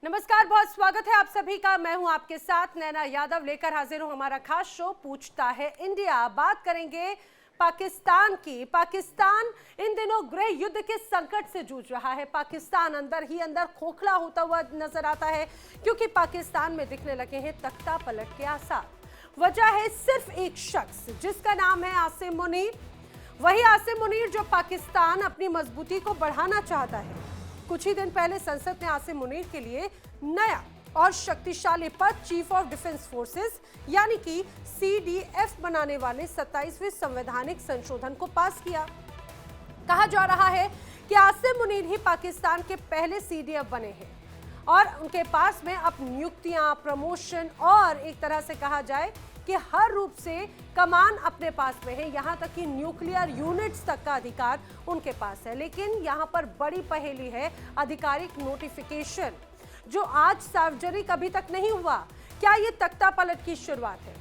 नमस्कार, बहुत स्वागत है आप सभी का। मैं हूं आपके साथ नैना यादव, लेकर हाजिर हूं हमारा खास शो पूछता है इंडिया। बात करेंगे पाकिस्तान की। पाकिस्तान इन दिनों गृह युद्ध के संकट से जूझ रहा है। पाकिस्तान अंदर ही अंदर खोखला होता हुआ नजर आता है, क्योंकि पाकिस्तान में दिखने लगे हैं तख्ता पलट के आसार। वजह है सिर्फ एक शख्स, जिसका नाम है आसिम मुनीर। वही आसिम मुनीर जो पाकिस्तान अपनी मजबूती को बढ़ाना चाहता है। कुछ ही दिन पहले संसद ने आसिम मुनीर के लिए नया और शक्तिशाली पद चीफ ऑफ डिफेंस फोर्सेस यानी कि सीडीएफ बनाने वाले 27वें संवैधानिक संशोधन को पास किया। कहा जा रहा है कि आसिम मुनीर ही पाकिस्तान के पहले सीडीएफ बने हैं और उनके पास में अब नियुक्तियां, प्रमोशन और एक तरह से कहा जाए कि हर रूप से कमान अपने पास में है। यहां तक कि न्यूक्लियर यूनिट्स तक का अधिकार उनके पास है। लेकिन यहां पर बड़ी पहेली है आधिकारिक नोटिफिकेशन, जो आज सार्वजनिक अभी तक नहीं हुआ। क्या ये तख्ता पलट की शुरुआत है?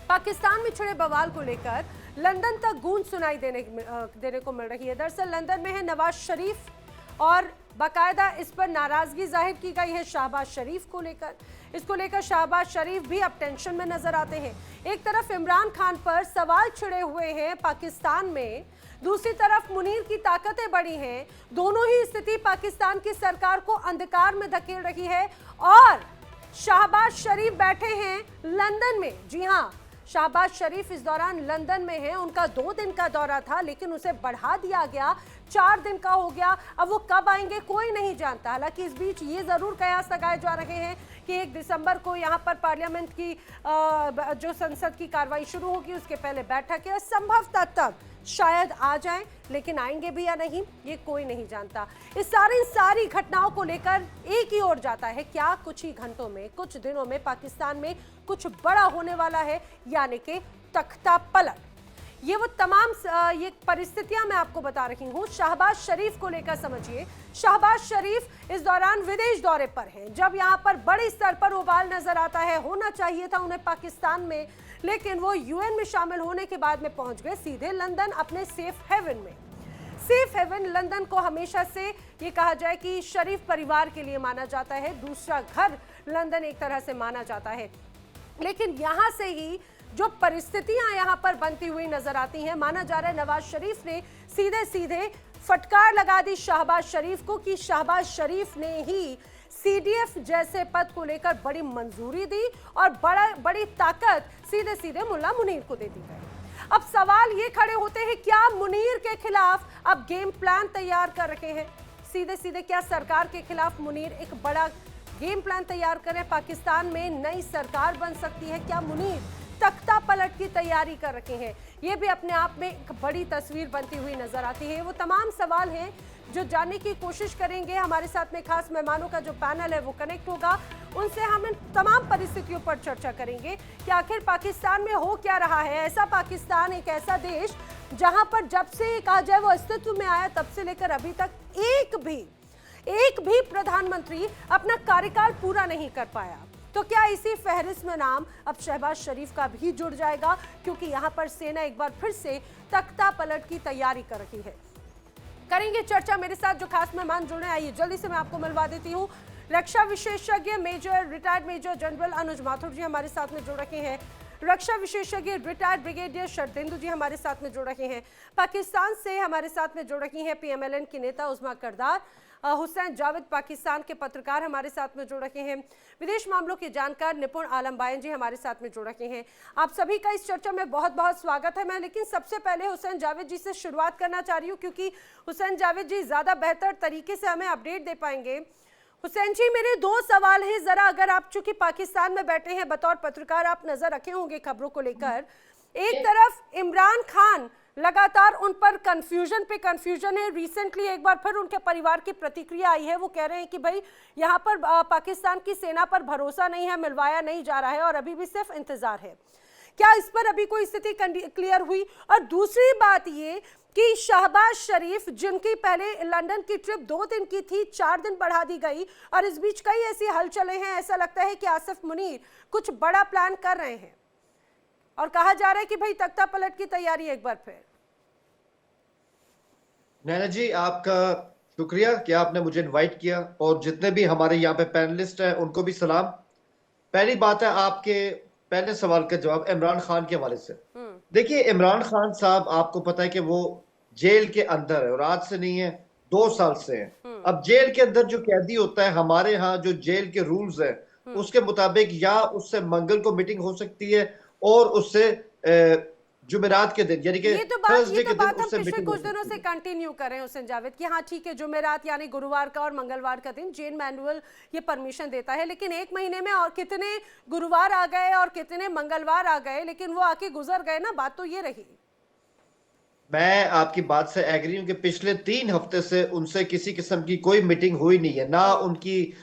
पाकिस्तान में छिड़े बवाल को लेकर लंदन तक गूंज सुनाई देने को मिल रही है। दरअसल लंदन में है नवाज शरीफ और बाकायदा इस पर नाराजगी जाहिर की गई है शहबाज शरीफ को लेकर। इसको लेकर शहबाज शरीफ भी अब टेंशन में नजर आते हैं। एक तरफ इमरान खान पर सवाल छिड़े हुए हैं पाकिस्तान में, दूसरी तरफ मुनीर की ताकतें बढ़ी हैं। दोनों ही स्थिति पाकिस्तान की सरकार को अंधकार में धकेल रही है और शहबाज शरीफ बैठे हैं लंदन में। जी हां, शहबाज शरीफ इस दौरान लंदन में हैं। उनका 2 दिन का दौरा था, लेकिन उसे बढ़ा दिया गया, 4 दिन का हो गया। अब वो कब आएंगे कोई नहीं जानता। हालांकि इस बीच ये जरूर कयास लगाए जा रहे हैं कि 1 दिसंबर को यहाँ पर पार्लियामेंट की जो संसद की कार्रवाई शुरू होगी उसके पहले बैठक है। संभवतः तब शायद आ जाएं, लेकिन आएंगे भी या नहीं ये कोई नहीं जानता। इस सारी घटनाओं को लेकर एक ही ओर जाता है, क्या कुछ ही घंटों में, कुछ दिनों में पाकिस्तान में कुछ बड़ा होने वाला है, यानी कि तख्ता पलट। ये वो तमाम ये परिस्थितियां मैं आपको बता रही हूं। शहबाज शरीफ को लेकर समझिए, शहबाज शरीफ इस दौरान विदेश दौरे पर हैं। जब यहां पर बड़े स्तर पर उबाल नजर आता है, होना चाहिए था उन्हें पाकिस्तान में, लेकिन वो यूएन में शामिल होने के बाद में पहुंच गए सीधे लंदन, अपने सेफ हेवन में। सेफ हेवन लंदन को हमेशा से ये कहा जाए कि शरीफ परिवार के लिए माना जाता है, दूसरा घर लंदन एक तरह से माना जाता है। लेकिन यहां से ही जो परिस्थितियां यहां पर बनती हुई नजर आती हैं, माना जा रहा है नवाज शरीफ ने सीधे सीधे फटकार लगा दी शहबाज शरीफ को कि शहबाज शरीफ ने ही सीडीएफ जैसे पद को लेकर बड़ी मंजूरी दी और बड़ी ताकत सीधे सीधे मुल्ला मुनीर को दे दी गई। अब सवाल ये खड़े होते हैं, क्या मुनीर के खिलाफ अब गेम प्लान तैयार कर रहे हैं? सीधे सीधे क्या सरकार के खिलाफ मुनीर एक बड़ा गेम प्लान तैयार करें? पाकिस्तान में नई सरकार बन सकती है, क्या मुनीर तख्ता पलट की तैयारी कर रखे हैं? ये भी अपने आप में एक बड़ी तस्वीर बनती हुई नजर आती है। वो तमाम सवाल हैं जो जानने की कोशिश करेंगे। हमारे साथ में खास मेहमानों का जो पैनल है वो कनेक्ट होगा, उनसे हम इन तमाम परिस्थितियों पर चर्चा करेंगे कि आखिर पाकिस्तान में हो क्या रहा है। ऐसा पाकिस्तान, एक ऐसा देश जहां पर जब से कहा जाए वो अस्तित्व में आया तब से लेकर अभी तक एक भी प्रधानमंत्री अपना कार्यकाल पूरा नहीं कर पाया। तो क्या इसी फहरिस्त में नाम अब शहबाज शरीफ का भी जुड़ जाएगा? क्योंकि यहां पर सेना एक बार फिर से तख्ता पलट की तैयारी कर रही है। करेंगे चर्चा। मेरे साथ जो खास मेहमान जुड़े, आइए जल्दी से मैं आपको मिलवा देती हूँ। रक्षा विशेषज्ञ रिटायर्ड मेजर जनरल अनुज माथुर जी हमारे साथ में जुड़ रखे हैं। रक्षा विशेषज्ञ रिटायर्ड ब्रिगेडियर शरदेंदु जी हमारे साथ में जुड़ रहे हैं। पाकिस्तान से हमारे साथ में जुड़ रही हैं पीएमएलएन की नेता उस्मा करदार। हुसैन जावेद पाकिस्तान के पत्रकार हमारे साथ में जुड़ रहे हैं। विदेश मामलों के जानकार निपुण आलम बायन जी हमारे साथ में जुड़ रहे हैं। आप सभी का इस चर्चा में बहुत बहुत स्वागत है। मैं लेकिन सबसे पहले हुसैन जावेद जी से शुरुआत करना चाह रही हूँ, क्योंकि हुसैन जावेद जी ज्यादा बेहतर तरीके से हमें अपडेट दे पाएंगे। हुसैन जी, मेरे 2 सवाल हैं। जरा अगर आप चूंकि पाकिस्तान में बैठे हैं बतौर पत्रकार, आप नजर रखे होंगे खबरों को लेकर। एक तरफ इमरान खान लगातार उन पर कंफ्यूजन है। रिसेंटली एक बार फिर उनके परिवार की प्रतिक्रिया आई है, वो कह रहे हैं कि भाई यहाँ पर पाकिस्तान की सेना पर भरोसा नहीं है, मिलवाया नहीं जा रहा है और अभी भी सिर्फ इंतजार है। क्या इस पर अभी कोई स्थिति क्लियर हुई? और दूसरी बात ये कि शहबाज शरीफ, जिनकी पहले लंदन की ट्रिप 2 दिन की थी, 4 दिन बढ़ा दी गई और इस बीच कई ऐसी हलचलें हैं, ऐसा लगता है कि आसिफ मुनीर कुछ बड़ा प्लान कर रहे हैं और कहा जा रहा है कि भाई तख्ता पलट की तैयारी एक बार फिर। नैना जी, आपका शुक्रिया कि आपने मुझे इनवाइट किया, और जितने भी हमारे यहाँ पे पैनलिस्ट हैं उनको भी सलाम। पहली बात है, आपके पहले सवाल का जवाब इमरान खान के हवाले से। हम्म। देखिए, इमरान खान साहब, आपको पता है कि वो जेल के अंदर है, और आज से नहीं है, 2 साल से है। हम्म। अब जेल के अंदर जो कैदी होता है, हमारे यहाँ जो जेल के रूल्स हैं हम्म। उसके मुताबिक या उससे मंगल को मीटिंग हो सकती है, और उससे जुमेरात के दिन यानी कि ये थर्सडे तो के दिन बात हम उससे पिछले मीटिंग हो कुछ दिनों सकती से है। कंटिन्यू कर रहे हैं हुसैन जावेद कि हाँ ठीक है, जुमेरात यानी गुरुवार का और मंगलवार का दिन जेल मैनुअल ये परमिशन देता है, लेकिन एक महीने में और कितने गुरुवार आ गए और कितने मंगलवार आ गए, लेकिन वो आके गुजर गए ना, बात तो ये रही। मैं आपकी बात से एग्री हूं कि पिछले 3 हफ्ते से उनसे किसी किस्म की कोई मीटिंग हुई नहीं है, ना हम्म। उनकी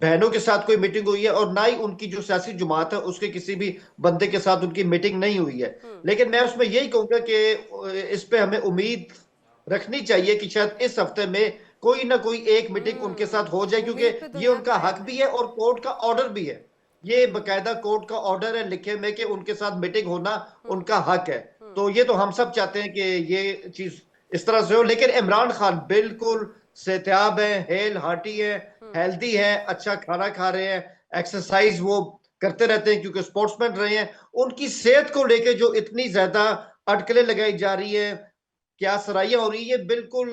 बहनों के साथ कोई मीटिंग हुई है, और ना ही उनकी जो सियासी जमात है उसके किसी भी बंदे के साथ उनकी मीटिंग नहीं हुई है। हम्म। लेकिन मैं उसमें यही कहूंगा कि इस पे हमें उम्मीद रखनी चाहिए कि शायद इस हफ्ते में कोई ना कोई एक मीटिंग उनके साथ हो जाए, क्योंकि उम्मीद पे ये दुनिया उनका हक कायम है। भी है और कोर्ट का ऑर्डर भी है। ये बकायदा कोर्ट का ऑर्डर है लिखे में कि उनके साथ मीटिंग होना हम्म। उनका हक है। हम्म। तो ये तो हम सब चाहते हैं कि ये चीज इस तरह से हो, लेकिन इमरान खान हम्म। बिल्कुल सेहतियाब है, हेल हार्टी है, हम्म। हेल्दी है, अच्छा खाना खा रहे हैं, एक्सरसाइज वो करते रहते हैं क्योंकि स्पोर्ट्समैन रहे हैं। उनकी सेहत को लेके जो इतनी ज्यादा अटकलें लगाई जा रही है, क्या सराहियां हो रही है, बिल्कुल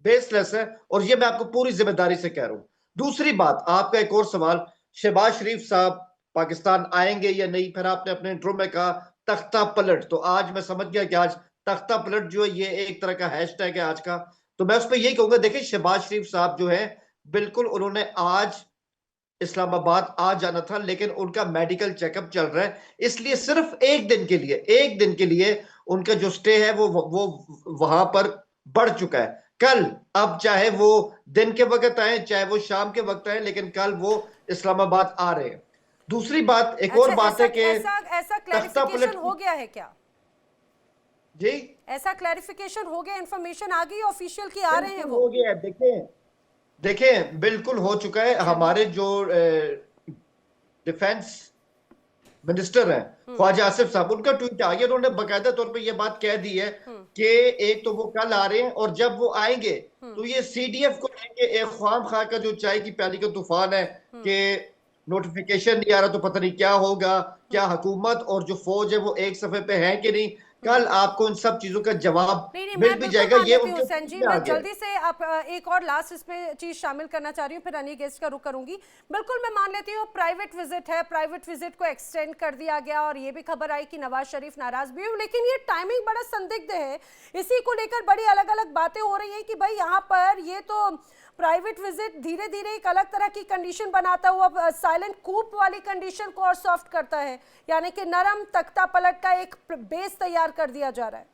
बेसलेस है, और ये मैं आपको पूरी जिम्मेदारी से कह रहा हूं। दूसरी बात, आपका एक और सवाल, शहबाज शरीफ साहब पाकिस्तान आएंगे या नहीं, फिर आपने अपने इंट्रो में कहा तख्ता पलट, तो आज मैं समझ गया कि आज तख्ता पलट जो है ये एक तरह का हैशटैग है आज का। तो मैं उस पर यही कहूंगा, देखिए शहबाज शरीफ साहब जो है, बिल्कुल उन्होंने आज इस्लामाबाद आ जाना था, लेकिन उनका मेडिकल चेकअप चल रहा है, इसलिए सिर्फ एक दिन के लिए उनका जो स्टे है वो वहां पर बढ़ चुका है। कल, अब चाहे वो दिन के वक्त आए चाहे वो शाम के वक्त आए, लेकिन कल वो इस्लामाबाद आ रहे हैं। दूसरी बात, एक और अच्छा, बात ऐसा है कि ऐसा ऐसा तख्ता क्लैरिफिकेशन पलट हो की। गया है क्या? जी, ऐसा क्लैरिफिकेशन हो गया, इंफॉर्मेशन आ गई ऑफिशियल की आ रहे हैं बिल्कुल वो? हो गया है। देखें, देखें, बिल्कुल हो चुका है। चलिए। हमारे जो डिफेंस मिनिस्टर हैं, हम्म। ख्वाजा आसिफ साहब, उनका ट्वीट आ गया, उन्होंने बाकायदा तौर पे ये बात कह दी है हम्म। कि एक तो वो कल आ रहे हैं, और जब वो आएंगे हम्म। तो ये सीडीएफ को लेके एक ख्वाम खा का जो चाय की प्याली का तूफान है हम्म। कि नोटिफिकेशन नहीं आ रहा तो पता नहीं क्या होगा, क्या हम्म। हुकूमत और जो फौज है वो एक सफे पे है कि नहीं, हम्म। कल आपको इन सब चीजों का जवाब नहीं नहीं, मिल मैं भी बिल्कुल जाएगा। मान ये लेती हूँ उनके हुसैन ट्वीट जी, में आ मैं गया है। जल्दी से आप एक और लास्ट इस पे चीज शामिल करना चाह रही हूँ, फिर अन्य गेस्ट का रुख करूंगी। बिल्कुल मैं मान लेती हूँ प्राइवेट विजिट है, प्राइवेट विजिट को एक्सटेंड कर दिया गया, और ये भी खबर आई कि नवाज शरीफ नाराज भी हुए, लेकिन ये टाइमिंग बड़ा संदिग्ध है। इसी को लेकर बड़ी अलग अलग बातें हो रही हैं कि भाई यहाँ पर ये तो प्राइवेट विजिट धीरे धीरे एक अलग तरह की कंडीशन बनाता हुआ साइलेंट कूप वाली कंडीशन को और सॉफ्ट करता है, यानी कि नरम तख्ता पलट का एक बेस तैयार कर दिया जा रहा है।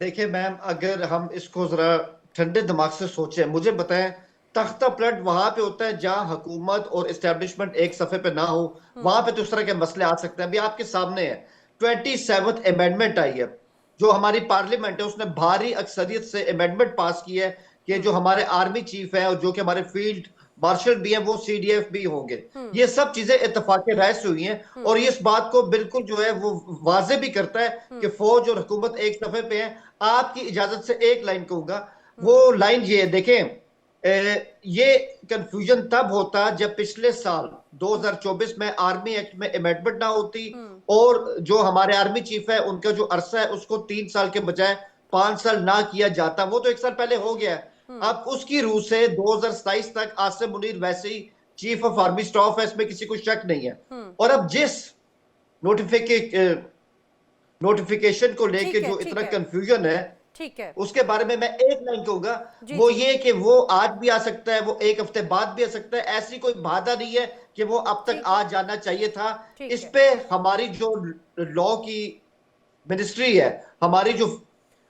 देखिए मैम, अगर हम इसको जरा ठंडे दिमाग से सोचें, मुझे बताएं, तख्ता पलट वहां पे होता है जहां हुकूमत और एस्टेब्लिशमेंट एक सफे पे ना हो, वहां पे तो इस तरह के मसले आ सकते हैं। अभी आपके सामने है 27th अमेंडमेंट आई है, जो हमारी पार्लियामेंट है उसने भारी अक्सरियत से अमेंडमेंट पास की है कि जो हमारे आर्मी चीफ है और जो कि हमारे फील्ड मार्शल भी हैं वो सीडीएफ भी होंगे। ये सब चीजें इत्तेफाक राय से हुई हैं, और ये इस बात को बिल्कुल जो है वो वाजे भी करता है कि फौज और हुकूमत एक सफे पे है। आपकी इजाजत से एक लाइन कहूंगा, वो लाइन ये है, देखें, ये कंफ्यूजन तब होता जब पिछले साल 2024 में आर्मी एक्ट में अमेंडमेंट ना होती, और जो हमारे आर्मी चीफ है उनका जो अरसा है उसको 3 साल के बजाय 5 साल ना किया जाता। वो तो 1 साल पहले हो गया है। अब उसकी रूह से 2027 तक आसिम मुनीर वैसे ही चीफ ऑफ आर्मी स्टाफ है, इसमें किसी को शक नहीं है। और अब जिस नोटिफिके नोटिफिकेशन को लेके ठीक है, जो ठीक इतना है, कंफ्यूजन है, ठीक है। उसके बारे में मैं एक लाइन कहूंगा, जी वो जी। ये कि वो आज भी आ सकता है, वो एक हफ्ते बाद भी आ सकता है, ऐसी कोई बाधा नहीं है कि वो अब तक ठीक आ है, जाना चाहिए था। ठीक इस है। पे हमारी जो लॉ की मिनिस्ट्री है, हमारी जो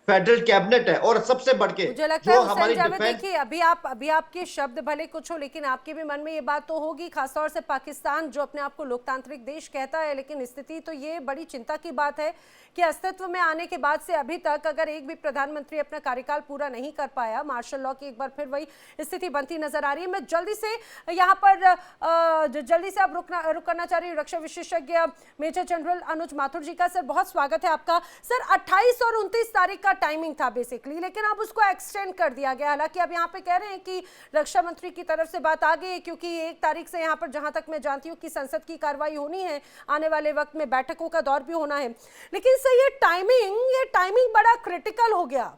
फेडरल कैबिनेट है, और सबसे बढ़ के मुझे लगता है जो हुसैन हमारी जावेद, डिफेंस। देखिए अभी आपके शब्द भले कुछ हो, लेकिन आपके भी मन में ये बात तो होगी, खासतौर से पाकिस्तान जो अपने आप को लोकतांत्रिक देश कहता है, लेकिन स्थिति तो ये बड़ी चिंता की बात है कि अस्तित्व में आने के बाद से अभी तक अगर एक भी प्रधानमंत्री अपना कार्यकाल पूरा नहीं कर पाया, मार्शल लॉ की एक बार फिर वही स्थिति बनती नजर आ रही है। मैं जल्दी से यहाँ पर जल्दी से आप रुक करना चाह रही हूँ रक्षा विशेषज्ञ मेजर जनरल अनुज माथुर जी का। सर बहुत स्वागत है आपका। सर 28 और 29 तारीख का का टाइमिंग था बेसिकली, लेकिन अब उसको एक्सटेंड कर दिया गया। हालांकि अब यहाँ पे कह रहे हैं कि रक्षा मंत्री की तरफ से बात आ गई है, क्योंकि 1 तारीख से यहाँ पर जहां तक मैं जानती हूँ कि संसद की कार्रवाई होनी है, आने वाले वक्त में बैठकों का दौर भी होना है। लेकिन सर ये टाइमिंग बड़ा क्रिटिकल हो गया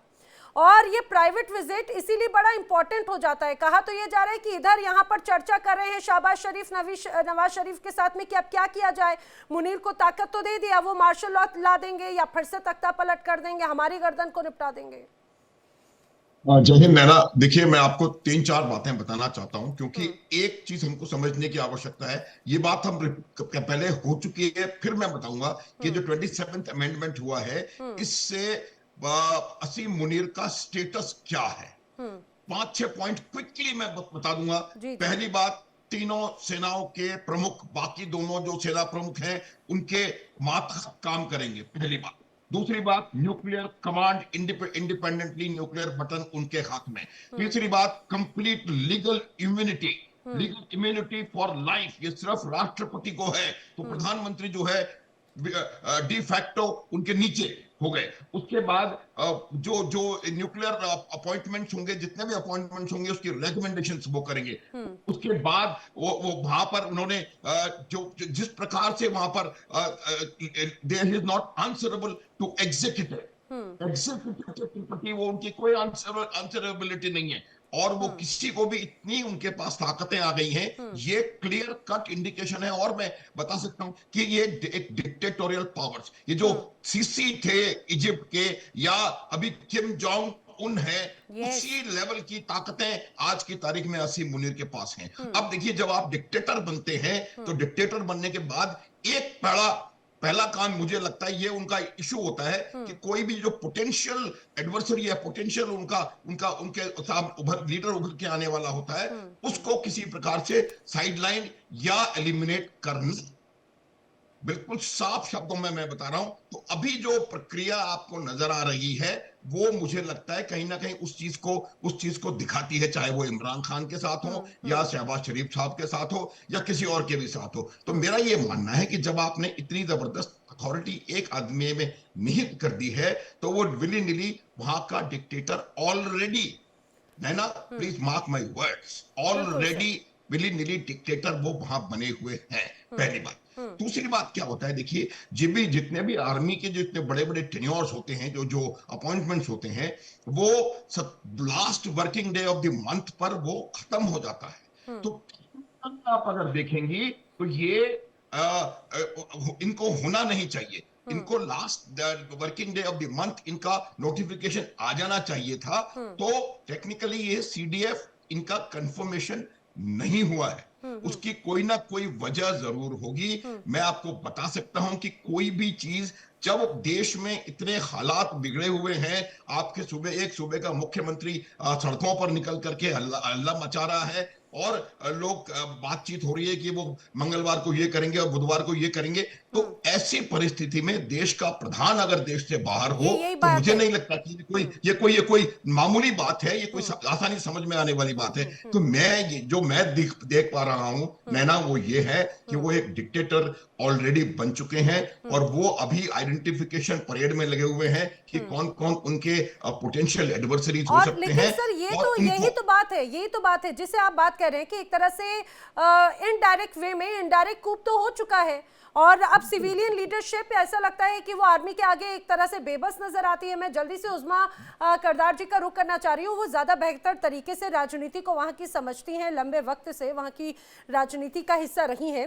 और ये प्राइवेट विजिट इसीलिए बड़ा इंपॉर्टेंट हो जाता है। कहा तो ये जा रहा है कि इधर यहाँ पर चर्चा कर रहे हैं शहबाज शरीफ नवाज शरीफ के साथ में कि अब क्या किया जाए। मुनीर को ताकत तो दे दिया, वो मार्शल लॉ ला देंगे या फिर से तख्ता पलट कर देंगे, हमारी गर्दन को निपटा देंगे। जय हिंद नैना। देखिए, मैं आपको 3-4 बातें बताना चाहता हूं, क्योंकि एक चीज हमको समझने की आवश्यकता है। ये बात हम पहले हो चुकी है, फिर मैं बताऊंगा कि जो 27th अमेंडमेंट हुआ है, इससे असीम मुनीर का स्टेटस क्या है। 5-6 पॉइंट क्विकली मैं बता दूंगा। पहली बात, तीनों सेनाओं के प्रमुख, बाकी दोनों जो सेना प्रमुख हैं, उनके मातहत काम करेंगे, पहली बात। दूसरी बात, nuclear command independently, nuclear button उनके हाथ में। तीसरी बात, complete legal immunity for life, ये सिर्फ राष्ट्रपति को है। तो प्रधानमंत्री जो है डी फैक्टो उनके नीचे हो गए। उसके बाद जो जो न्यूक्लियर अपॉइंटमेंट्स होंगे, जितने भी अपॉइंटमेंट्स होंगे, उसकी रिकमेंडेशंस वो करेंगे। उसके बाद वो वहां पर उन्होंने जो जिस प्रकार से वहां पर there is not answerable to executive के प्रति वो उनकी कोई आंसरेबिलिटी नहीं है, और वो किसी को भी, इतनी उनके पास ताकतें आ गई हैं। ये क्लियर कट इंडिकेशन है। और मैं बता सकता हूं कि ये एक डिक्टेटोरियल पावर्स, ये जो सीसी थे इजिप्ट के, या अभी किम जोंग उन है, उसी लेवल की ताकतें आज की तारीख में असीम मुनीर के पास हैं। अब देखिए, जब आप डिक्टेटर बनते हैं, तो डिक्टेटर बनने के बाद एक पहला काम मुझे लगता है ये उनका इशू होता है कि कोई भी जो पोटेंशियल एडवर्सरी है, पोटेंशियल उनके लीडर उभर के आने वाला होता है, उसको किसी प्रकार से साइडलाइन या एलिमिनेट करना। बिल्कुल साफ शब्दों में मैं बता रहा हूं। तो अभी जो प्रक्रिया आपको नजर आ रही है, वो मुझे लगता है कहीं ना कहीं उस चीज को दिखाती है, चाहे वो इमरान खान के साथ हो, या शहबाज शरीफ साहब के साथ हो, या किसी और के भी साथ हो। तो मेरा ये मानना है कि जब आपने इतनी जबरदस्त अथॉरिटी एक आदमी में निहित कर दी है, तो वो विली निली वहां का dictator already, Naina please mark my words, already willy nilly dictator वो वहां बने हुए हैं, पहली बात। दूसरी बात क्या होता है, देखिए, जितने भी आर्मी के जितने बड़े बड़े टेन्योर्स होते हैं, जो अपॉइंटमेंट्स होते हैं, वो last working day of the month पर वो खत्म हो जाता है। तो आप अगर देखेंगी तो ये इनको होना नहीं चाहिए। इनको last working day of the month इनका नोटिफिकेशन आ जाना चाहिए था। तो टेक्निकली ये सीडीएफ इनका कंफर्मेशन नहीं हुआ है। उसकी कोई ना कोई वजह जरूर होगी। मैं आपको बता सकता हूं कि कोई भी चीज, जब देश में इतने हालात बिगड़े हुए हैं, आपके एक सूबे का मुख्यमंत्री सड़कों पर निकल करके हल्ला मचा रहा है, और लोग बातचीत हो रही है कि वो मंगलवार को ये करेंगे और बुधवार को ये करेंगे, तो ऐसी परिस्थिति में देश का प्रधान अगर देश से बाहर हो, तो मुझे नहीं लगता कि ये कोई मामूली बात है, ये कोई आसानी समझ में आने वाली बात है। तो मैं देख पा रहा हूं नैना, वो ये है कि वो एक डिक्टेटर ऑलरेडी बन चुके हैं, और वो अभी आइडेंटिफिकेशन परेड में लगे हुए हैं कि कौन कौन उनके पोटेंशियल एडवर्सरीज हो सकते हैं। सर यही तो बात है जिसे आप बात कर रहे हैं कि एक तरह से इनडायरेक्ट वे में इनडायरेक्ट कूप तो हो चुका है, और अब सिविलियन लीडरशिप ऐसा लगता है कि वो आर्मी के आगे एक तरह से बेबस नजर आती है। मैं जल्दी से उज़मा करदार जी का रुख करना चाह रही हूँ। वो ज्यादा बेहतर तरीके से राजनीति को वहाँ की समझती हैं, लंबे वक्त से वहाँ की राजनीति का हिस्सा रही हैं।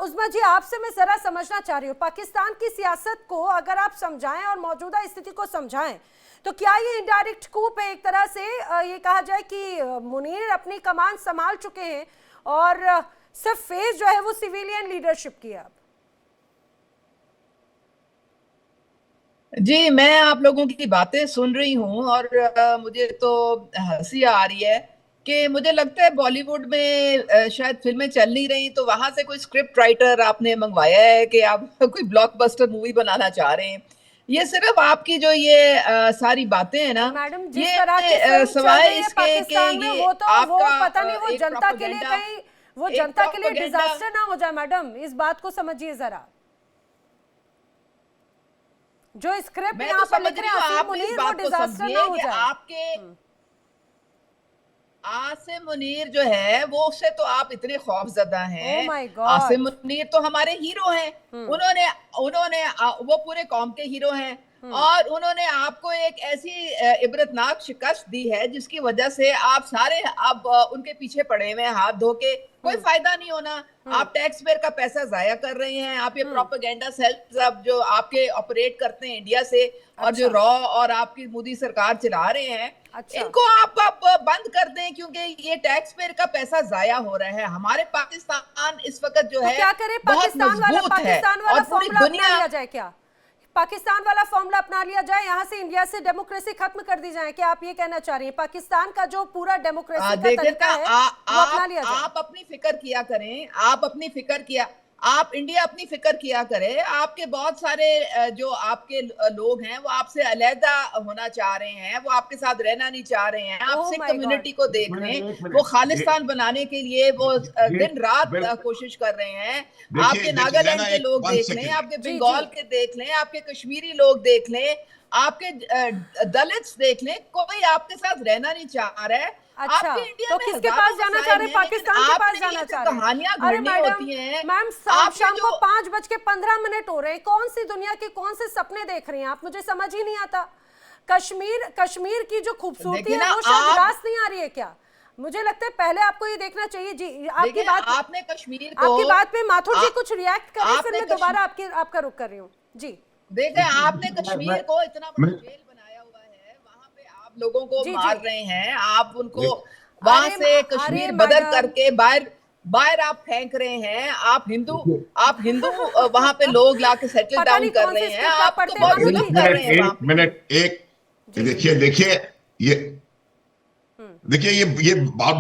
उज़मा जी, आपसे मैं जरा समझना चाह रही हूँ, पाकिस्तान की सियासत को अगर आप समझाएं और मौजूदा स्थिति को समझाएं, तो क्या ये इनडायरेक्ट कूप है? एक तरह से ये कहा जाए कि मुनीर अपनी कमान संभाल चुके हैं और सिर्फ फेज जो है वो सिविलियन लीडरशिप की है। अब जी, मैं आप लोगों की बातें सुन रही हूँ और मुझे तो हंसी आ रही है कि मुझे लगता है बॉलीवुड में शायद फिल्में चल नहीं रही, तो वहां से कोई स्क्रिप्ट राइटर आपने मंगवाया है कि आप कोई ब्लॉकबस्टर मूवी बनाना चाह रहे हैं। ये सिर्फ आपकी जो ये सारी बातें हैं ना, मैडम, जिस तरह के सवाए इसके ये वो पता नहीं वो जनता के लिए कहीं वो जनता के लिए डिजास्टर ना हो जाए। मैडम, इस बात को समझिए जरा। जो स्क्रिप्ट मैं यहाँ तो पर समझ लिख रही रहे हूँ, हैं आसिम आप इस मुनीर, वो बात को डिजास्टर समझिए ना हो कि जाए। आपके आसिम मुनीर जो है वो उससे तो आप इतने खौफजदा ओ हैं। My God. आसिम मुनीर तो हमारे हीरो हैं। उन्होंने उन्होंने वो पूरे कौम के हीरो हैं और उन्होंने आपको एक ऐसी इबरतनाक शिकस्त दी है जिसकी वजह से आप सारे अब उनके पीछे पड़े हुए हैं हाथ धो के। कोई फायदा नहीं होना। आप टैक्स पेयर का पैसा जाया कर रहे हैं। आप ये प्रोपेगेंडा सेल्स अब जो आपके ऑपरेट करते हैं इंडिया से और जो अच्छा। रॉ और आपकी मोदी सरकार चला रहे हैं, अच्छा। इनको आप बंद कर दें क्योंकि ये टैक्स पेयर का पैसा जाया हो रहा है। हमारे पाकिस्तान इस वक्त जो तो है क्या करे, बहुत मजबूत है पाकिस्तान वाला और पूरी फॉर्मूला अपना दुनिया लिया जाए क्या? पाकिस्तान वाला फॉर्मूला अपना लिया जाए, यहाँ से इंडिया से डेमोक्रेसी खत्म कर दी जाए, क्या आप ये कहना चाह रही हैं? पाकिस्तान का जो पूरा डेमोक्रेसी का देखिए तरीका है वो अपना लिया जाए। आप अपनी फिक्र किया करें। आप अपनी फिक्र किया, आप इंडिया अपनी फिक्र किया करें। आपके बहुत सारे जो आपके लोग हैं वो आपसे अलहदा होना चाह रहे हैं, वो आपके साथ रहना नहीं चाह रहे हैं। आप ओह सिख माय कम्युनिटी गॉड। को देख लें, वो खालिस्तान बनाने के लिए वो दिन रात कोशिश कर रहे हैं। देखिए आपके देखिए नागालैंड नैना, के एक लोग 1 देख लें, सेकंड। आपके जी बंगाल जी। के देख लें, आपके कश्मीरी लोग देख लें, आपके दलित्स देख लें, कोई आपके साथ रहना नहीं चाह रहा है। अच्छा, आपके इंडिया तो में किसके हजारों पास जाना चाह मसाइल रहे हैं? हैं, लेकिन पाकिस्तान के पास आपने जाना ये चाह जो रहे हैं? कहानियां अरे घड़नी मैडम, होती हैं, मैम आप ये शाम को जो 5:15 हो रहे हैं, कौन सी दुनिया के कौन से सपने देख रही हैं आप? मुझे समझ ही नहीं आता। कश्मीर की जो खूबसूरती देखिए है ना, वो शायद आप रास नहीं आ रही है क्या? मुझे लगता है पहले आपको ये देखना चाहिए। जी, आपकी देखिए बात, आपने कश्मीर को आपकी बात पे माथुर जी आ, कुछ रिएक्ट करें, फिर आपने मैं दोबारा आपका रुख कर रही हूँ। जी देखे आपने कश्मीर को इतना बड़ा मैं जेल बनाया हुआ है, वहां पे आप लोगों को जी जी। मार रहे हैं, आप उनको देख- वहां अरे से अरे कश्मीर बदल मैडम, करके बाहर बाहर आप फेंक रहे हैं। देखिए आप हिंदू वहां पे लोग लाके सेटल पता डाउन नहीं कर कौन रहे सी हैं। स्क्रिप्ट आप आप तो पढ़ते हैं बहुत मानो एक जी। जुल्म कर मिनट रहे हैं वहां एक पे। मिनट एक जी जी। देखिए देखिए ये देखिए ये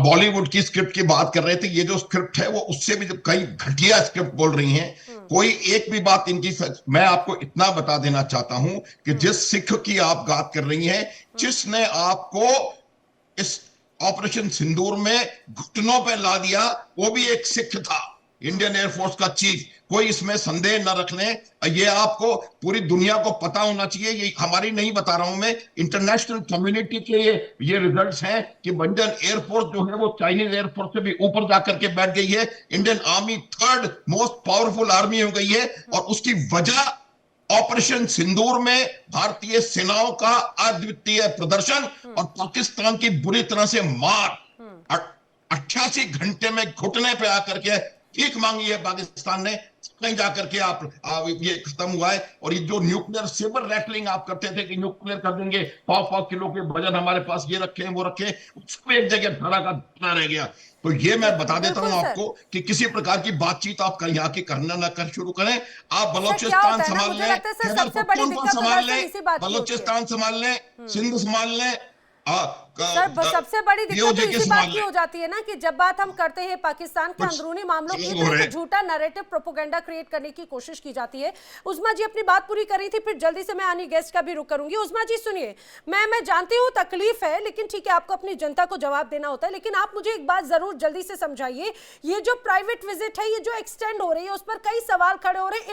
बॉलीवुड की स्क्रिप्ट की बात कर रहे थे। ये जो स्क्रिप्ट है वो उससे भी कई घटिया स्क्रिप्ट बोल रही हैं। कोई एक भी बात इनकी मैं आपको इतना बता देना चाहता हूं कि जिस सिख की आप बात कर रही हैं, जिसने आपको इस ऑपरेशन सिंदूर में घुटनों पे ला दिया, वो भी एक सिख था, इंडियन एयरफोर्स का चीफ। कोई इसमें संदेह न रख लें। ये आपको पूरी दुनिया को पता होना चाहिए। ये हमारी नहीं बता रहा हूं मैं, इंटरनेशनल कम्युनिटी के ये रिजल्ट्स हैं कि इंडियन एयरफोर्स जो है वो चाइनीज एयरफोर्स से भी ऊपर जाकर के बैठ गई है। Indian army 3rd most powerful army हो गई है और उसकी वजह ऑपरेशन सिंदूर में भारतीय सेनाओं का अद्वितीय प्रदर्शन और पाकिस्तान की बुरी तरह से मार। 88 घंटे में घुटने पे आकर के भीख मांगी है पाकिस्तान ने, कहीं जाकर के आप ये खत्म हुआ है। और ये जो न्यूक्लियर सेबर रैटलिंग आप करते थे कि न्यूक्लियर कर देंगे, 100 किलो के वजन हमारे पास, ये रखे वो रखे, उसको एक जगह धड़ा का धड़ा रह गया। तो ये मैं बता देता हूं आपको कि किसी प्रकार की बातचीत आप यहाँ की करना ना कर शुरू करें। आप बलोचिस्तान संभाल लें, सबसे बड़ी दिक्कत संभाल लें, इसी बात की होती है। बलोचिस्तान संभाल लें, सिंध संभाल लें, सर सबसे बड़ी दिक्कत तो इसी बात की हो लें। जाती है ना कि जब बात हम करते हैं पाकिस्तान के अंदरूनी मामलों की, तो एक झूठा नैरेटिव प्रोपेगेंडा क्रिएट करने की कोशिश की जाती है। उस्मा जी अपनी बात पूरी करी थी, फिर जल्दी से मैं आनी गेस्ट का भी रुख करूंगी। उस्मा जी सुनिए, मैं जानती हूँ तकलीफ है, लेकिन ठीक है, आपको अपनी जनता को जवाब देना होता है। लेकिन आप मुझे एक बात जरूर जल्दी से समझाइए, ये जो प्राइवेट विजिट है, ये जो एक्सटेंड हो रही है, उस पर कई सवाल खड़े हो रहे हैं।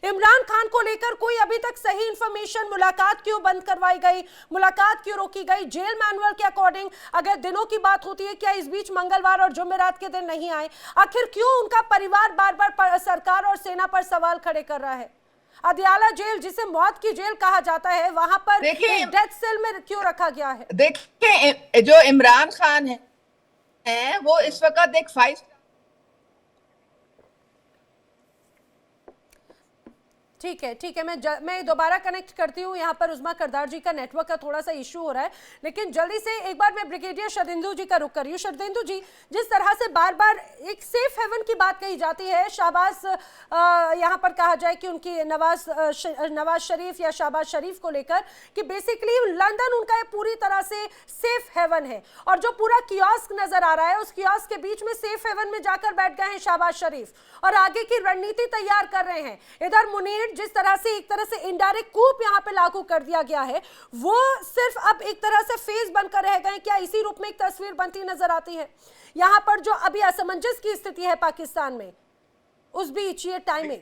इमरान खान को लेकर कोई अभी तक सही इंफॉर्मेशन, मुलाकात क्यों बंद करवाई गई, मुलाकात क्यों रोकी गई, जेल मैनुअल के अकॉर्डिंग अगर दिनों की बात होती है, क्या इस बीच मंगलवार और जुमेरात के दिन नहीं आए? आखिर क्यों उनका परिवार बार बार सरकार और सेना पर सवाल खड़े कर रहा है? अदियाला जेल, जिसे मौत की जेल कहा जाता है, वहां पर डेथ सेल में क्यों रखा गया है? देखिए जो इमरान खान है वो इस वक्त एक 5 ठीक है, मैं दोबारा कनेक्ट करती हूँ। यहाँ पर उस्मा करदार जी का नेटवर्क का थोड़ा सा इशू हो रहा है, लेकिन जल्दी से एक बार मैं ब्रिगेडियर शरदेंदु जी का रुख कर रही हूँ। शरदेंदु जी, जिस तरह से बार बार एक सेफ हेवन की बात कही जाती है, शाहबाज यहाँ पर कहा जाए कि उनकी नवाज शरीफ या शाहबाज शरीफ को लेकर कि बेसिकली लंदन उनका पूरी तरह से सेफ हेवन है, और जो पूरा कियोस्क नजर आ रहा है, उस कियोस्क के बीच में सेफ हेवन में जाकर बैठ गए हैं शाहबाज शरीफ और आगे की रणनीति तैयार कर रहे हैं। इधर मुनीर, जिस तरह से एक तरह से इनडायरेक्ट कूप यहां पे लागू कर दिया गया है, वो सिर्फ अब एक तरह से फेस बनकर रह गए। क्या इसी रूप में एक तस्वीर बनती नजर आती है यहां पर जो अभी असमंजस की स्थिति है पाकिस्तान में, उस बीच ये टाइमिंग?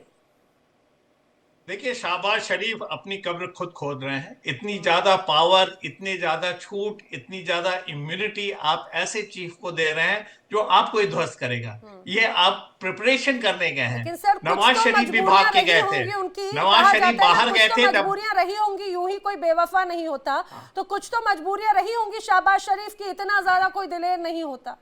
देखिए, शाहबाज शरीफ अपनी कब्र खुद खोद रहे हैं। इतनी ज्यादा पावर, इतनी ज्यादा छूट, इतनी ज्यादा इम्यूनिटी आप ऐसे चीफ को दे रहे हैं जो आपको ही ध्वस्त करेगा। ये आप प्रिपरेशन करने गए हैं। लेकिन सर कुछ नवाज तो शरीफ भी मजबूरियां भाग के रही गए थे। होंगी उनकी, नवाज कहा शरीफ जाता है ना, बाहर कुछ गए तो थे जब मजबूरियां रही होंगी, यूं ही कोई बेवफा नहीं होता, तो कुछ तो मजबूरियां रही होंगी शाहबाज शरीफ की, इतना ज्यादा कोई दिलेर नहीं होता।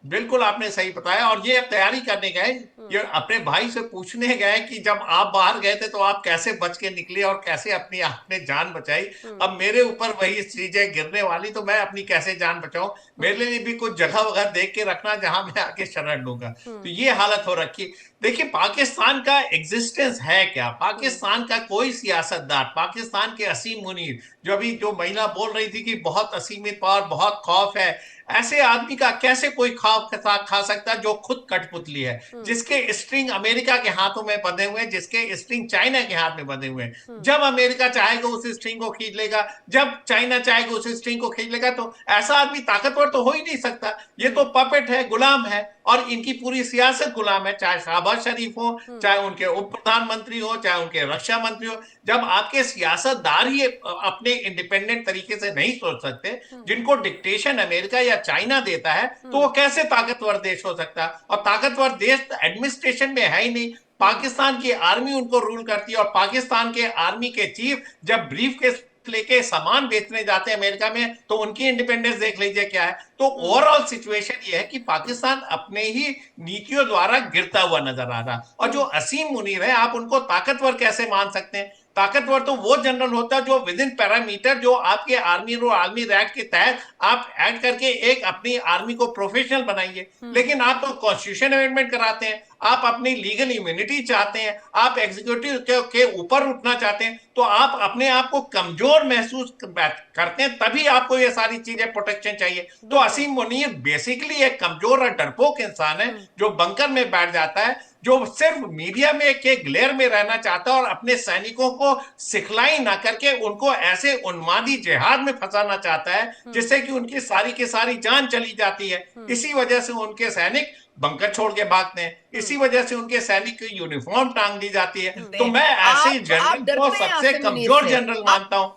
बिल्कुल आपने सही बताया। और ये तैयारी करने गए, ये अपने भाई से पूछने गए कि जब आप बाहर गए थे तो आप कैसे बच के निकले और कैसे अपनी आपने जान बचाई। अब मेरे ऊपर वही चीजें गिरने वाली, तो मैं अपनी कैसे जान बचाऊं। मेरे लिए भी कुछ जगह वगैरह देख के रखना जहां मैं आके शरण लूंगा। तो ये हालत हो रखी। देखिए, पाकिस्तान का एग्जिस्टेंस है क्या? पाकिस्तान का कोई सियासतदान, पाकिस्तान के असीम मुनीर, जो अभी जो महिला बोल रही थी कि बहुत असीमित पावर, बहुत खौफ है, ऐसे आदमी का कैसे कोई खौफ खा सकता है जो खुद कठपुतली है, जिसके स्ट्रिंग अमेरिका के हाथों में बंधे हुए हैं, जिसके स्ट्रिंग चाइना के हाथ में बंधे हुए हैं। जब अमेरिका चाहेगा उस स्ट्रिंग को खींच लेगा, जब चाइना चाहेगा उस स्ट्रिंग को खींच लेगा। तो ऐसा आदमी ताकतवर तो हो ही नहीं सकता। ये तो पपेट है, गुलाम है, और इनकी पूरी सियासत गुलाम है। चाहे शाहबाज शरीफ हो, चाहे उनके उप प्रधानमंत्री हो, चाहे उनके रक्षा मंत्री हो। जब आपके सियासतदार ही अपने इंडिपेंडेंट तरीके से नहीं सोच सकते, जिनको डिक्टेशन अमेरिका या चाइना देता है, तो वो कैसे ताकतवर देश हो सकता है? और ताकतवर देश एडमिनिस्ट्रेशन में है ही नहीं। पाकिस्तान की आर्मी उनको रूल करती है, और पाकिस्तान के आर्मी के चीफ जब ब्रीफ के लेके सामान बेचने जाते हैं अमेरिका में, तो उनकी इंडिपेंडेंस देख लीजिए क्या है। तो ओवरऑल सिचुएशन ये है कि पाकिस्तान अपने ही नीतियों द्वारा गिरता हुआ नजर आ रहा। और जो असीम मुनीर है, आप उनको ताकतवर कैसे मान सकते हैं? ताकतवर तो वो जनरल होता है जो विद इन पैरामीटर, जो आपके आर्मी रूल, आर्मी एक्ट के तहत आप ऐड करके एक अपनी आर्मी को प्रोफेशनल बनाइए। लेकिन आप तो कॉन्स्टिट्यूशन अमेंडमेंट कराते हैं, आप अपनी लीगल इम्यूनिटी चाहते हैं, आप एग्जीक्यूटिव के ऊपर उठना चाहते हैं, तो आप अपने आप को कमजोर महसूस करते हैं, तभी आपको ये सारी चीजें प्रोटेक्शन चाहिए। तो असीम मुनीर बेसिकली एक कमजोर और डरपोक इंसान है, जो बंकर में बैठ जाता है, जो सिर्फ मीडिया में के ग्लेयर में रहना चाहता है, और अपने सैनिकों को सिखलाई ना करके उनको ऐसे उन्मादी जिहाद में फंसाना चाहता है, जिससे कि उनकी सारी की सारी जान चली जाती है। इसी वजह से उनके सैनिक बंकर छोड़ के भागते हैं, इसी वजह से उनके सैनिक की यूनिफॉर्म टांग दी जाती है। तो मैं ऐसे जनरल को सबसे कमजोर जनरल मानता हूं।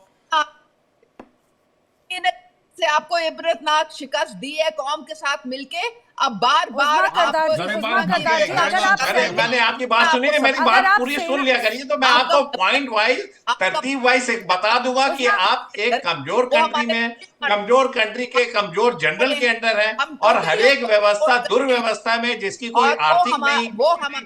से आपको इबरतनाक शिकस्त दी है कौम के साथ मिलके। अब बार बार मैंने आपकी बात सुनी नहीं, मेरी बात पूरी सुन लिया करिए, तो मैं आपको पॉइंट वाइज, तरतीब वाइज बता दूंगा कि आप एक कमजोर कंट्री में, कमजोर कंट्री के कमजोर जनरल के अंडर है, और हर एक व्यवस्था दुर्व्यवस्था में, जिसकी कोई आर्थिक नहीं,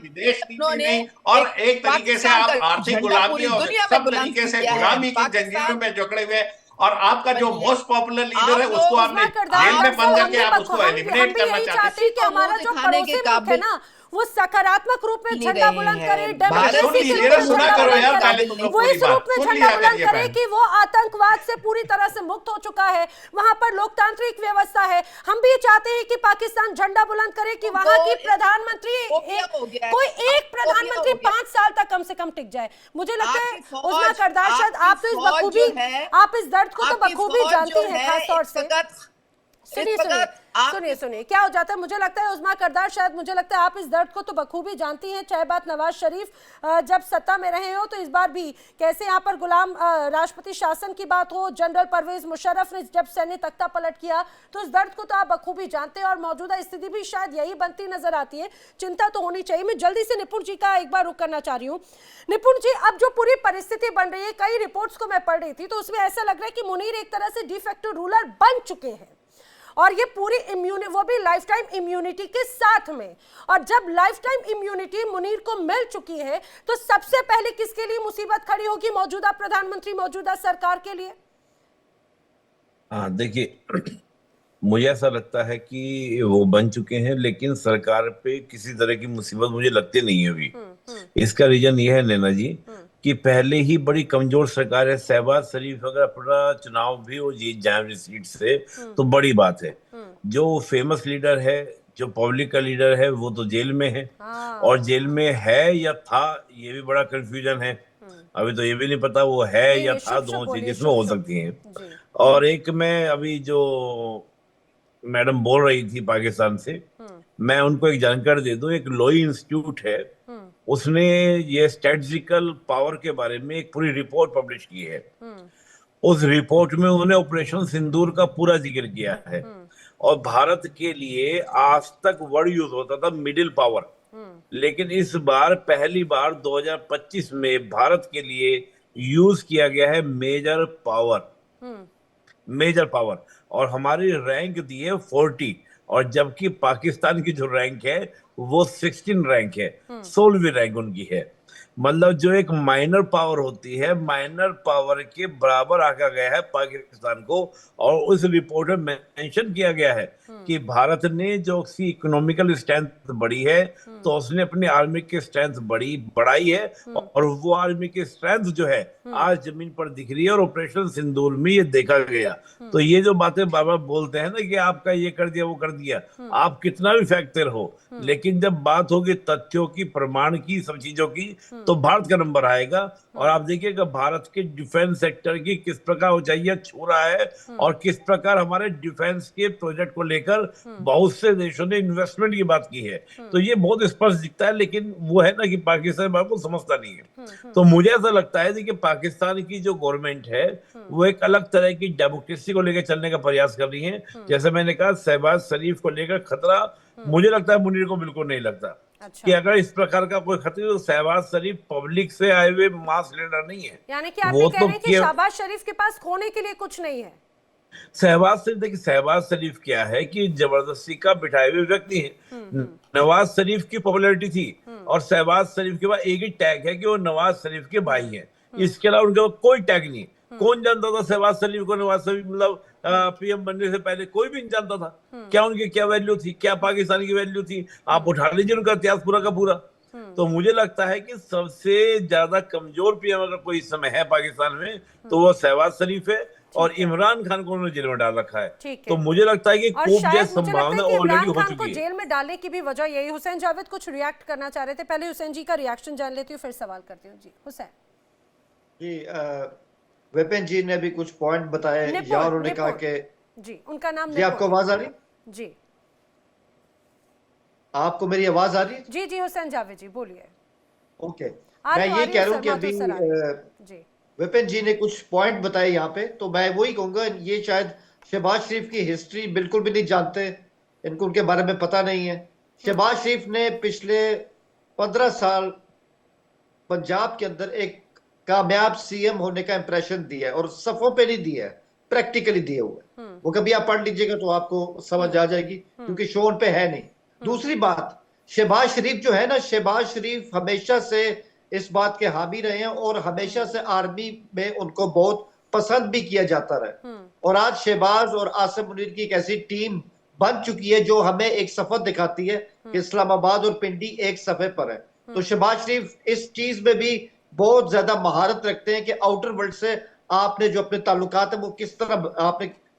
विदेश नीति नहीं, और एक तरीके से आप आर्थिक गुलामी और सब तरीके से गुलामी की जंजीरों में जकड़े हुए। और आपका जो मोस्ट पॉपुलर लीडर है, उसको आपने जेल में बंद करके आप उसको एलिमिनेट करना चाहते हैं। कि हमारा जो पड़ोसी मुल्क है ना, वो सकारात्मक रूप में झंडा बुलंद करे, डेमोक्रेसी के रूप में झंडा बुलंद करे, वो इस रूप में झंडा बुलंद करे कि वो आतंकवाद से पूरी तरह से मुक्त हो चुका है, वहां पर लोकतांत्रिक व्यवस्था है। हम भी चाहते हैं कि पाकिस्तान झंडा बुलंद करे कि वहां की प्रधानमंत्री, कोई एक प्रधानमंत्री 5 साल तक कम से कम टिक जाए। मुझे लगता है उस्मा करदाशद, आप तो इस बखूबी, आप इस दर्द को तो बखूबी जानती हैं, खासतौर से। सुनिए क्या हो जाता है, मुझे लगता है उस्मा करदार, शायद मुझे लगता है आप इस दर्द को तो बखूबी जानती हैं। चाहे बात नवाज शरीफ जब सत्ता में रहे हो, तो इस बार भी कैसे यहाँ पर गुलाम राष्ट्रपति शासन की बात हो, जनरल परवेज मुशर्रफ ने जब सैन्य तख्ता पलट किया, तो इस दर्द को तो आप बखूबी जानते हैं। और मौजूदा स्थिति भी शायद यही बनती नजर आती है। चिंता तो होनी चाहिए। मैं जल्दी से निपुण जी का एक बार रुख करना चाह रही हूँ। निपुण जी, अब जो पूरी परिस्थिति बन रही है, कई रिपोर्ट्स को मैं पढ़ रही थी, तो उसमें ऐसा लग रहा है कि मुनीर एक तरह से डिफेक्टो रूलर बन चुके हैं, और ये पूरी इम्यूनिटी, वो भी लाइफ टाइम इम्यूनिटी के साथ में। और जब लाइफ टाइम इम्यूनिटी मुनीर को मिल चुकी है, तो सबसे पहले किसके लिए मुसीबत खड़ी होगी? मौजूदा प्रधानमंत्री, मौजूदा सरकार के लिए। हाँ, देखिए, मुझे ऐसा लगता है कि वो बन चुके हैं, लेकिन सरकार पे किसी तरह की मुसीबत मुझे लगती नहीं है अभी। इसका रीजन ये है नैना जी कि पहले ही बड़ी कमजोर सरकार है। शहबाज शरीफ अगर अपना चुनाव भी वो जीत जाए अपनी सीट से, तो बड़ी बात है। जो फेमस लीडर है, जो पब्लिक का लीडर है, वो तो जेल में है, और जेल में है या था, ये भी बड़ा कंफ्यूजन है। अभी तो ये भी नहीं पता वो है या था, दोनों चीजें इसमें हो सकती हैं। और एक, मैं अभी जो मैडम बोल रही थी पाकिस्तान से, मैं उनको एक जानकारी दे दूं। एक लोई इंस्टीट्यूट है उसने ये स्ट्रेटजिकल पावर के बारे में एक पूरी रिपोर्ट पब्लिश की है। उस रिपोर्ट में उन्होंने ऑपरेशन सिंदूर का पूरा जिक्र किया है और भारत के लिए आज तक वर्ड यूज होता था मिडिल पावर, लेकिन इस बार पहली बार 2025 में भारत के लिए यूज किया गया है मेजर पावर, मेजर पावर, और हमारी रैंक दी है 40, और जबकि पाकिस्तान की जो रैंक है वो 16 रैंक है, 16वीं रैंक उनकी है। मतलब जो एक माइनर पावर होती है, माइनर पावर के बराबर आका गया है पाकिस्तान को। और उस रिपोर्ट में मेंशन किया गया है कि भारत ने जो उसकी इकोनॉमिकल स्ट्रेंथ बढ़ी है तो उसने अपनी आर्मी की स्ट्रेंथ बढ़ाई है, और वो आर्मी की स्ट्रेंथ जो है आज जमीन पर दिख रही है और ऑपरेशन सिंदूर में ये देखा गया। तो ये जो बातें बार बार बोलते हैं ना कि आपका ये कर दिया वो कर दिया, आप कितना भी फैक्टर हो, लेकिन जब बात होगी तथ्यों की, प्रमाण की, सब चीजों की, तो भारत का नंबर आएगा। और आप देखिएगा भारत के डिफेंस सेक्टर की किस प्रकार ऊंचाइयां छू रहा है और किस प्रकार हमारे डिफेंस के प्रोजेक्ट को लेकर बहुत से देशों ने इन्वेस्टमेंट की बात की है। तो ये बहुत स्पष्ट दिखता है, लेकिन वो है ना कि पाकिस्तान बात को समझता नहीं है। तो मुझे ऐसा लगता है कि पाकिस्तान की जो गवर्नमेंट है वो एक अलग तरह की डेमोक्रेसी को लेकर चलने का प्रयास कर रही है। जैसे मैंने कहा, शहबाज शरीफ को लेकर खतरा मुझे लगता है, मुनीर को बिल्कुल नहीं लगता। अच्छा। कि अगर इस प्रकार का कोई खतरा, तो शहबाज शरीफ पब्लिक से आए हुए मास लीडर नहीं है। यानी कि आप ये कह रहे हैं कि शहबाज शरीफ के पास खोने के लिए कुछ नहीं है। शहबाज शरीफ, देखिए शहबाज शरीफ क्या है कि जबरदस्ती का बिठाए हुए व्यक्ति है। नवाज शरीफ की पॉपुलैरिटी थी और शहबाज शरीफ के पास एक ही टैग है कि वो नवाज शरीफ के भाई हैं, इसके अलावा उनके पास कोई टैग नहीं। कौन जानता था शहबाज शरीफ को? नवाज शरीफ मतलब पीएम बनने से पहले कोई भी नहीं जानता था। क्या उनकी क्या वैल्यू थी, क्या पाकिस्तान की वैल्यू थी? आप उठा लीजिए उनका इतिहास पूरा का पूरा। तो मुझे लगता है कि सबसे ज्यादा कमजोर पीएम अगर कोई इस समय है पाकिस्तान में तो वो शहबाज शरीफ है, और इमरान खान को उन्होंने जेल में डाल रखा है। तो मुझे लगता है कि खूब जैसी संभावना ऑलरेडी हो चुकी है। जेल में डालने की भी वजह यही। हुसैन जावेद कुछ रिएक्ट करना चाह रहे थे, पहले हुसैन जी का रिएक्शन जान लेती हूँ फिर सवाल करती हूँ। जी हुसैन जी, विपिन जी ने भी कुछ पॉइंट बताए, या उन्होंने कहा कि जी उनका नाम जी, आपको आवाज आ रही? जी आपको मेरी आवाज आ रही? जी जी हुसैन जावेद जी बोलिए। ओके, मैं ये कह रहा हूँ कि अभी जी विपिन जी ने कुछ पॉइंट बताए यहाँ पे, तो मैं वही कहूंगा, ये शायद शहबाज शरीफ की हिस्ट्री बिल्कुल भी नहीं जानते, इनको उनके बारे में पता नहीं है। शहबाज शरीफ ने पिछले 15 साल पंजाब के अंदर एक कामयाब सीएम होने का इंप्रेशन दिया है, और सफों पे नहीं दिया है, प्रैक्टिकली दिए हुए। वो कभी आप पढ़ लीजिएगा तो आपको समझ आ जाएगी, क्योंकि शो पे है नहीं। दूसरी बात, शहबाज शरीफ जो है ना, शहबाज शरीफ हमेशा से इस बात के हामी रहे हैं और हमेशा से आर्मी में उनको बहुत पसंद भी किया जाता रहा। और आज शहबाज और आसिम मुनीर की एक ऐसी टीम बन चुकी है जो हमें एक सफर दिखाती है कि इस्लामाबाद और पिंडी एक सफे पर है। तो शहबाज शरीफ इस चीज में भी बहुत ज्यादा महारत रखते हैं कि आउटर वर्ल्ड से आपने जो अपने ताल्लुकात है वो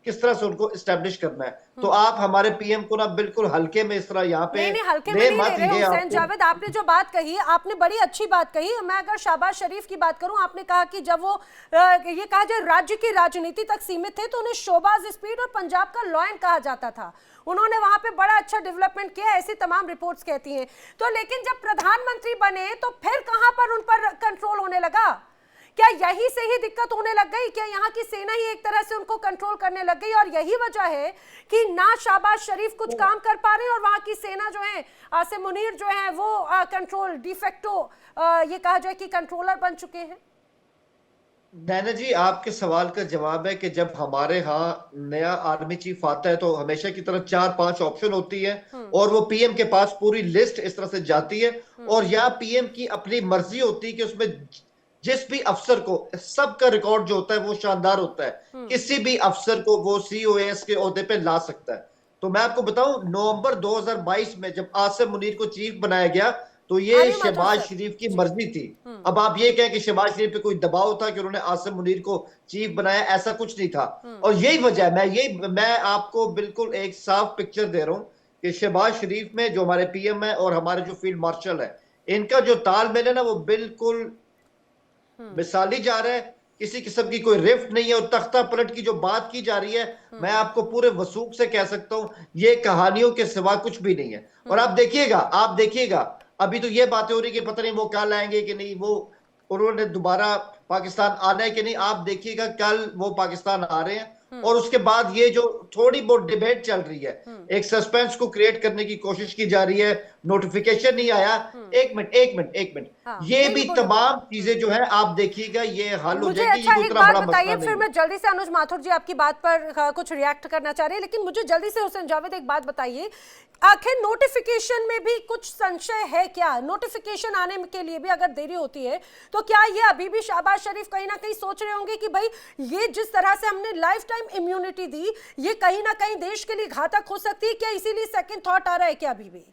किस तरह से उनको एस्टेब्लिश करना है। तो आप हमारे पीएम को ना बिल्कुल हल्के में इस तरह यहाँ पे नहीं हल्के में नहीं ले रहे हुसैन जावेद। आपने जो बात कही, आपने बड़ी अच्छी बात कही। मैं अगर शहबाज शरीफ की बात करूं, आपने कहा कि जब वो ये कहा जाए राज्य की राजनीति तक सीमित थे तो उन्हें शोबाज स्पीड और पंजाब का लॉयन कहा जाता था। उन्होंने वहां पे बड़ा अच्छा डेवलपमेंट किया, ऐसी तमाम रिपोर्ट्स कहती हैं। तो लेकिन जब प्रधानमंत्री बने तो फिर कहां पर उन पर कंट्रोल होने लगा? क्या यही से ही दिक्कत होने लग गई? क्या यहाँ की सेना ही एक तरह से उनको कंट्रोल करने लग गई और यही वजह है कि ना शहबाज शरीफ कुछ काम कर पा रहे और वहां की सेना जो है, आसिम मुनीर जो है वो कंट्रोल डिफेक्टो ये कहा जाए कि कंट्रोलर बन चुके हैं? नैना जी, आपके सवाल का जवाब है कि जब हमारे यहाँ नया आर्मी चीफ आता है तो हमेशा की तरह 4-5 ऑप्शन होती है और वो पीएम के पास पूरी लिस्ट इस तरह से जाती है, और यहाँ पीएम की अपनी मर्जी होती है कि उसमें जिस भी अफसर को, सबका रिकॉर्ड जो होता है वो शानदार होता है, किसी भी अफसर को वो COAS के ओहदे पे ला सकता है। तो मैं आपको बताऊं, नवंबर 2022 में जब आसिम मुनीर को चीफ बनाया गया तो ये शहबाज शरीफ की मर्जी थी। अब आप ये कहें कि शहबाज शरीफ पे कोई दबाव था कि उन्होंने आसिम मुनीर को चीफ बनाया, ऐसा कुछ नहीं था। और यही वजह है, मैं आपको बिल्कुल एक साफ पिक्चर दे रहा हूं कि शहबाज शरीफ में जो हमारे पीएम है और हमारे जो फील्ड मार्शल है, इनका जो तालमेल है ना वो बिल्कुल मिसाली जा रहा है, किसी किस्म की कोई रिफ्ट नहीं है। और तख्ता पलट की जो बात की जा रही है, मैं आपको पूरे वसूख से कह सकता हूं, ये कहानियों के सिवा कुछ भी नहीं है। और आप देखिएगा अभी तो ये बातें हो रही कि पता नहीं वो कल आएंगे कि नहीं, वो उन्होंने दोबारा पाकिस्तान आना है कि नहीं। आप देखिएगा कल वो पाकिस्तान आ रहे हैं, और उसके बाद ये जो थोड़ी बहुत डिबेट चल रही है, एक सस्पेंस को क्रिएट करने की कोशिश की जा रही है, नोटिफिकेशन नहीं आया। एक मिनट, हाँ, ये नहीं, भी बोलो। तमाम चीजें जो है आप देखिएगा ये हल हो मुझे जाएगी। अच्छा ये एक उतना बात बड़ा बताइए, मसला फिर नहीं मैं है। जल्दी से अनुज माथुर जी आपकी बात पर कुछ रिएक्ट करना चाह रहे हैं, लेकिन मुझे जल्दी से हुसैन जावेद एक बात बताइए, आखिर नोटिफिकेशन में भी कुछ संशय है क्या? नोटिफिकेशन आने के लिए भी अगर देरी होती है तो क्या ये अभी भी शहबाज शरीफ कहीं ना कहीं सोच रहे होंगे कि भाई ये जिस तरह से हमने लाइफ टाइम इम्यूनिटी दी, ये कहीं ना कहीं देश के लिए घातक हो सकती है क्या? इसीलिए सेकंड थॉट आ रहा है क्या अभी भी?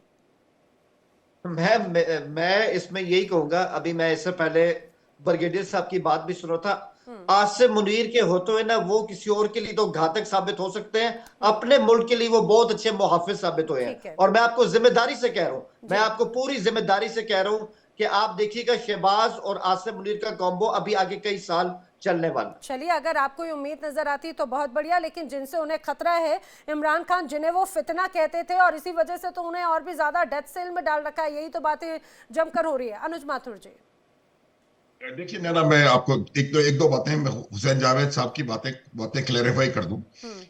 मैं इसमें यही कहूंगा, अभी मैं इससे पहले ब्रिगेडियर साहब की बात भी सुना था, आसिम मुनीर के होते हुए ना वो किसी और के लिए तो घातक साबित हो सकते हैं, अपने मुल्क के लिए वो बहुत अच्छे मुहाफिज साबित हुए ठीक है। हैं। और मैं आपको जिम्मेदारी से कह रहा हूं, मैं आपको पूरी जिम्मेदारी से कह रहा हूं कि आप देखिएगा शहबाज और आसिम मुनीर का कॉम्बो अभी आगे कई साल चलने वाला। चलिए, अगर आपको ये उम्मीद नजर आती है तो बहुत बढ़िया, लेकिन जिनसे उन्हें खतरा है इमरान खान, जिन्हें वो फितना कहते थे, और इसी वजह से तो उन्हें और भी ज्यादा डेथ सेल में डाल रखा है, यही तो बातें जमकर हो रही है। अनुज माथुर जी, देखिए नैना, मैं आपको एक दो बातें मैं हुसैन जावेद साहब की बातें क्लेरिफाई कर दूं।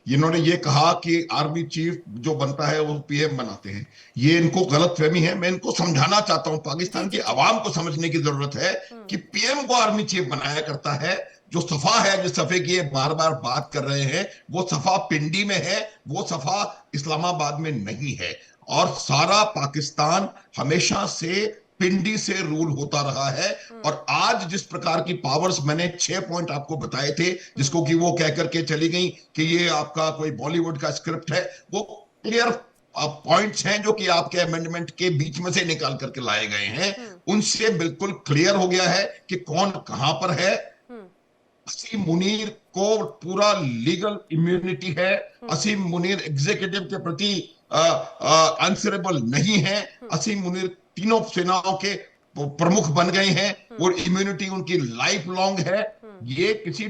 इन्होंने ये कहा कि आर्मी चीफ जो बनता है वो पीएम बनाते हैं, ये इनको गलतफहमी है। मैं इनको समझाना चाहता हूं, पाकिस्तान की आवाम को समझने की जरूरत है कि पीएम को आर्मी चीफ बनाया करता है। जो सफा है, जिस सफे की बार बार बात कर रहे हैं, वो सफा पिंडी में है, वो सफा इस्लामाबाद में नहीं है। और सारा पाकिस्तान हमेशा से पिंडी से रूल होता रहा है। और आज जिस प्रकार की पावर्स, मैंने 6 पॉइंट आपको बताए थे, जिसको कि वो कह करके चली गई कि ये आपका कोई बॉलीवुड का स्क्रिप्ट है, वो क्लियर पॉइंट्स हैं जो कि आपके अमेंडमेंट के बीच में से निकाल करके लाए गए हैं। उनसे बिल्कुल क्लियर हो गया है कि कौन कहां पर है। असीम मुनीर को पूरा लीगल इम्यूनिटी है। असीम मुनीर एग्जीक्यूटिव के प्रति आंसरेबल नहीं है। असीम मुनीर तीनों सेनाओं के प्रमुख बन गए हैं और इम्यूनिटी उनकी लाइफ लॉन्ग है। ये किसी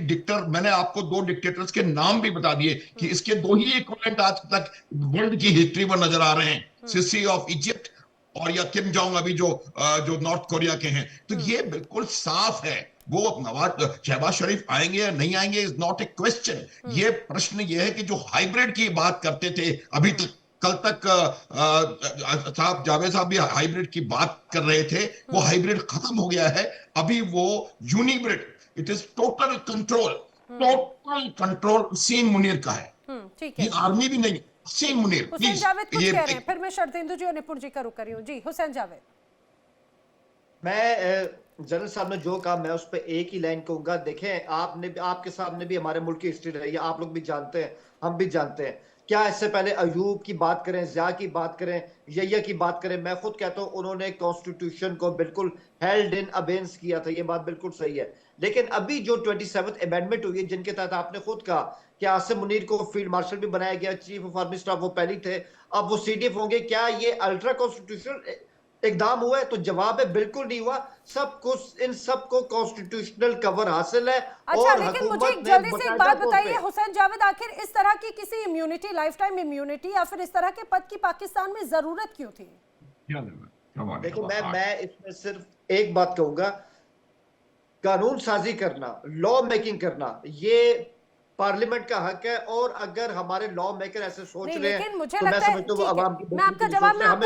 मैंने आपको 2 डिक्टेटर्स के नाम भी बता दिए कि इसके 2 ही इक्विवेलेंट आज तक वर्ल्ड की हिस्ट्री में नजर आ रहे हैं, सिसी ऑफ इजिप्ट और या किम जोंग अभी जो नॉर्थ कोरिया के हैं। तो ये बिल्कुल साफ है। वो शहबाज शरीफ आएंगे या नहीं आएंगे इज नॉट ए क्वेश्चन। ये प्रश्न ये है कि जो हाइब्रिड की बात करते थे अभी तक, कल तक साहब जावेद साहब भी हाइब्रिड की बात कर रहे थे, वो हाइब्रिड खत्म हो गया है। अभी वो यूनिब्रिड, इट इज टोटल कंट्रोल असीम मुनीर का है। ठीक है। ये आर्मी भी नहीं, असीम मुनीर। हुसैन जावेद कुछ कह रहे हैं, फिर मैं शर्तेंदु जी और निपुण जी का रुख कर रही हूँ। जी हुसैन जावेद। मैं जनरल साहब ने जो कहा, मैं उस पर एक ही लाइन कहूंगा। देखें, आपके सामने भी हमारे मुल्क की हिस्ट्री रही है, आप लोग भी जानते हैं, हम भी जानते हैं। क्या इससे पहले अयूब की बात करें, ज़िया की बात करें, यहिया की बात करें, मैं खुद कहता हूं उन्होंने कॉन्स्टिट्यूशन को बिल्कुल हेल्ड इन अबेंस किया था, ये बात बिल्कुल सही है। लेकिन अभी जो 27th अमेंडमेंट हुई है, जिनके तहत आपने खुद कहा कि आसिम मुनीर को फील्ड मार्शल भी बनाया गया, चीफ ऑफ आर्मी स्टाफ वो पहले थे, अब वो सीडीएफ होंगे, क्या ये अल्ट्रा कॉन्स्टिट्यूशनल इकदाम हुआ है? तो जवाब है बिल्कुल नहीं हुआ। सब कुछ, इन सबको कॉन्स्टिट्यूशनल कवर हासिल है। अच्छा, और लेकिन मुझे हुकूमत ने जल्दी से एक बकायदा बात तौर बताइए पे, हुसैन जावेद, आखिर इस तरह की किसी इम्यूनिटी, लाइफ टाइम इम्यूनिटी या फिर इस तरह के पद की पाकिस्तान में जरूरत क्यों थी? देखो मैं इसमें सिर्फ एक बात कहूंगा, कानून साजी करना, लॉ मेकिंग करना, ये पार्लियामेंट का हक है। और अगर हमारे लॉ मेकर ऐसे सोच रहे हैं, लेकिन मुझे तो लगता है, मैं समझता हूं ठीक है, आवाम की मैं आपका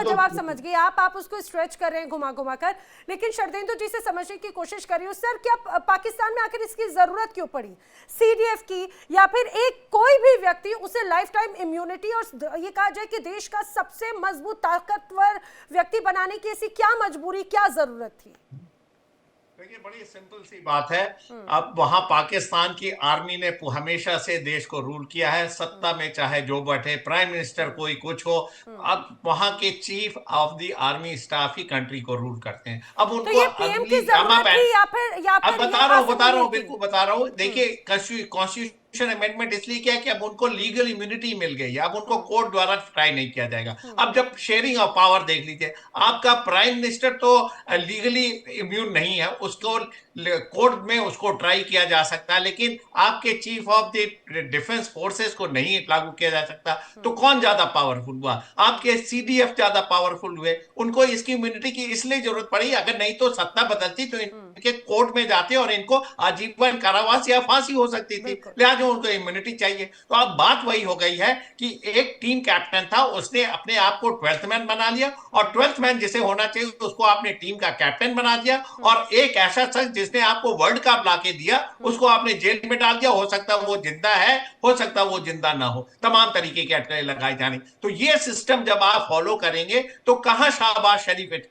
जवाब तो समझ गई। आप उसको स्ट्रेच कर रहे हैं घुमा घुमा कर, लेकिन शर्तेंदु जी से समझने की कोशिश कर रही हूँ। सर, क्या पाकिस्तान में आखिर इसकी जरूरत क्यों पड़ी, सीडीएफ की, या फिर एक कोई भी व्यक्ति उसे लाइफ टाइम इम्यूनिटी और ये कहा जाए कि देश का सबसे मजबूत ताकतवर व्यक्ति बनाने की ऐसी क्या मजबूरी, क्या जरूरत थी? देखिए, बड़ी सिंपल सी बात है। अब वहां पाकिस्तान की आर्मी ने हमेशा से देश को रूल किया है, सत्ता में चाहे जो बैठे, प्राइम मिनिस्टर कोई कुछ हो, अब वहां के chief of the army staff he country को रूल करते हैं। अब उनको तो ये पीएम की जरूरत थी या फिर अब बता रहा हूँ, बिल्कुल बता रहा हूँ। देखिए, कॉन्स्टिट्यूशन कॉन्स्टिट्यूशन अमेंडमेंट इसलिए किया कि अब उनको लीगल इम्यूनिटी मिल गई है, अब उनको कोर्ट द्वारा ट्राई नहीं किया जाएगा। अब जब शेयरिंग ऑफ पावर देख लीजिए, आपका प्राइम मिनिस्टर तो लीगली इम्यून नहीं है, उसको कोर्ट में उसको ट्राई किया जा सकता है, लेकिन आपके chief of the defence forces को नहीं लागू किया जा सकता। तो कौन ज्यादा पावरफुल हुआ? आपके सीडीएफ ज्यादा पावरफुल हुए, उनको इसकी इम्यूनिटी की इसलिए जरूरत पड़ी। अगर नहीं तो सत्ता बदलती तो इनके कोर्ट में जाते और इनको आजीवन कारावास या फांसी हो सकती थी, लिहाजा उनको इम्यूनिटी चाहिए। तो अब बात वही हो गई है कि एक टीम कैप्टन था, उसने अपने आप को 12th मैन बना लिया, और 12th मैन जिसे होना चाहिए उसको आपने टीम का कैप्टन बना दिया, और एक ऐसा शख्स जिसने आपको वर्ल्ड कप लाके दिया उसको आपने जेल में डाल दिया। हो सकता है वो जिंदा है, हो सकता है वो जिंदा ना हो, तमाम तरीके के अटकलें लगाई जानी। तो ये सिस्टम जब आप फॉलो करेंगे तो कहां शहबाज शरीफ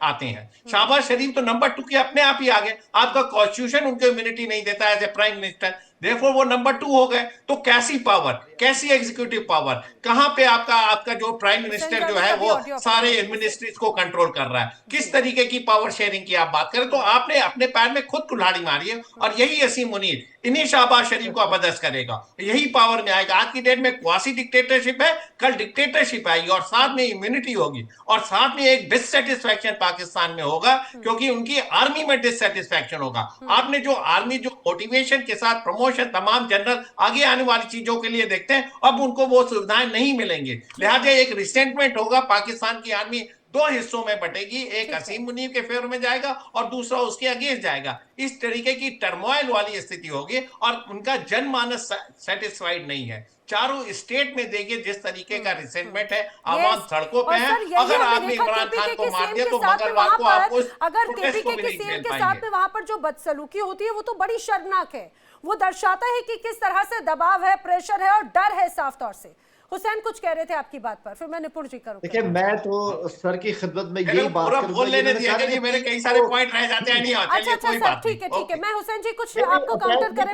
आते हैं? शहबाज शरीफ तो नंबर 2 के अपने आप ही आ गए। आपका कॉन्स्टिट्यूशन उनको इम्यूनिटी नहीं देता as a prime minister, therefore वो नंबर 2 हो गए। तो कैसी पावर, कैसी एग्जीक्यूटिव पावर, कहां पे आपका जो प्राइम मिनिस्टर जो है वो सारे मिनिस्ट्रीज को कंट्रोल कर रहा है? किस तरीके की पावर शेयरिंग की आप बात करें? तो आपने अपने पैर में खुद कुल्हाड़ी मारी है, और यही असीम मुनीर इन्हीं शहबाज शरीफ को अपदस्थ करेगा, यही पावर में आएगा। आज की डेट में क्वासी डिक्टेटरशिप है, कल डिक्टेटरशिप आएगी, और साथ में इम्यूनिटी होगी, और साथ में एक डिससेटिस्फैक्शन पाकिस्तान में होगा, क्योंकि उनकी आर्मी में डिससेटिस्फैक्शन होगा। आपने जो आर्मी जो मोटिवेशन के साथ प्रमोशन तमाम जनरल आगे आने वाली चीजों के लिए देखते हैं, अब उनको वो सुविधाएं नहीं मिलेंगे, लिहाजा एक रिसेंटमेंट होगा। पाकिस्तान की आर्मी 2 हिस्सों में बटेगी, एक असीम मुनीर के फेवर में जाएगा और दूसरा उसके अगेंस्ट जाएगा। इस तरीके की टर्मोइल वाली स्थिति होगी, और उनका जनमानस सेटिस्फाइड नहीं है। चारों स्टेट में देखिए जिस तरीके का रिसेंटमेंट है, आवाम सड़कों पे है। अगर आपने इमरान खान को मार दिया तो मंगलवार को आपको अगर केपीके के सीएम के साथ में वहां पर जो बदसलूकी होती है वो तो बड़ी शर्मनाक है। वो दर्शाता है कि किस तरह से दबाव है, प्रेशर है और डर है साफ तौर से। हुसैन कुछ कह रहे थे आपकी बात पर, फिर मैं निपुण जी करूं। देखिए, मैं तो सर की खिदमत में यही बात करूंगा, बोल लेने दिया कि मेरे कई सारे पॉइंट रह जाते हैं। नहीं, अच्छा कोई बात ठीक है। मैं हुसैन जी कुछ आपको काउंटर करें,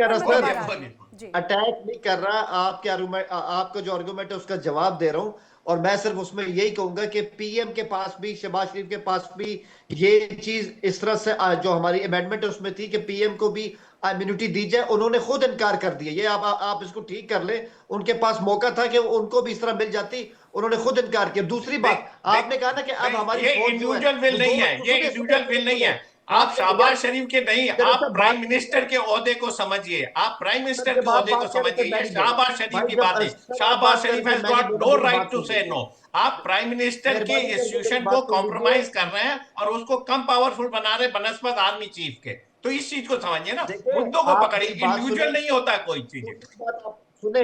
अटैक नहीं कर रहा, आपके आर्गुमेंट, आपका जो आर्गुमेंट है उसका जवाब दे रहा हूं। और मैं सिर्फ उसमें यही कहूंगा कि पीएम के पास भी, शहबाज शरीफ के पास भी ये चीज इस तरह से जो हमारी अमेंडमेंट है उसमें थी कि पीएम को भी इम्यूनिटी दी जाए, उन्होंने खुद इनकार कर दिया। ये आप इसको ठीक कर ले, उनके पास मौका था कि उनको भी इस तरह मिल जाती, उन्होंने खुद इनकार किया। दूसरी बात, आपने कहा ना कि अब हमारी इंडिविजुअल विल नहीं है, ये इंडिविजुअल विल नहीं है। आप शहबाज शरीफ के नहीं, आप प्राइम मिनिस्टर के ओहदे को समझिए, आप प्राइम मिनिस्टर के ओहदे को समझिए। ये शहबाज शरीफ की बात है। Shehbaz Sharif has got no right to say no. आप प्राइम मिनिस्टर के इंस्टीट्यूशन को कॉम्प्रोमाइज कर रहे हैं और उसको कम पावरफुल बना रहे बनस्पत आर्मी चीफ के। तो इस चीज को समझिए ना, मुद्दों को पकड़िए, इंडिविजुअल नहीं होता कोई चीज। सुने,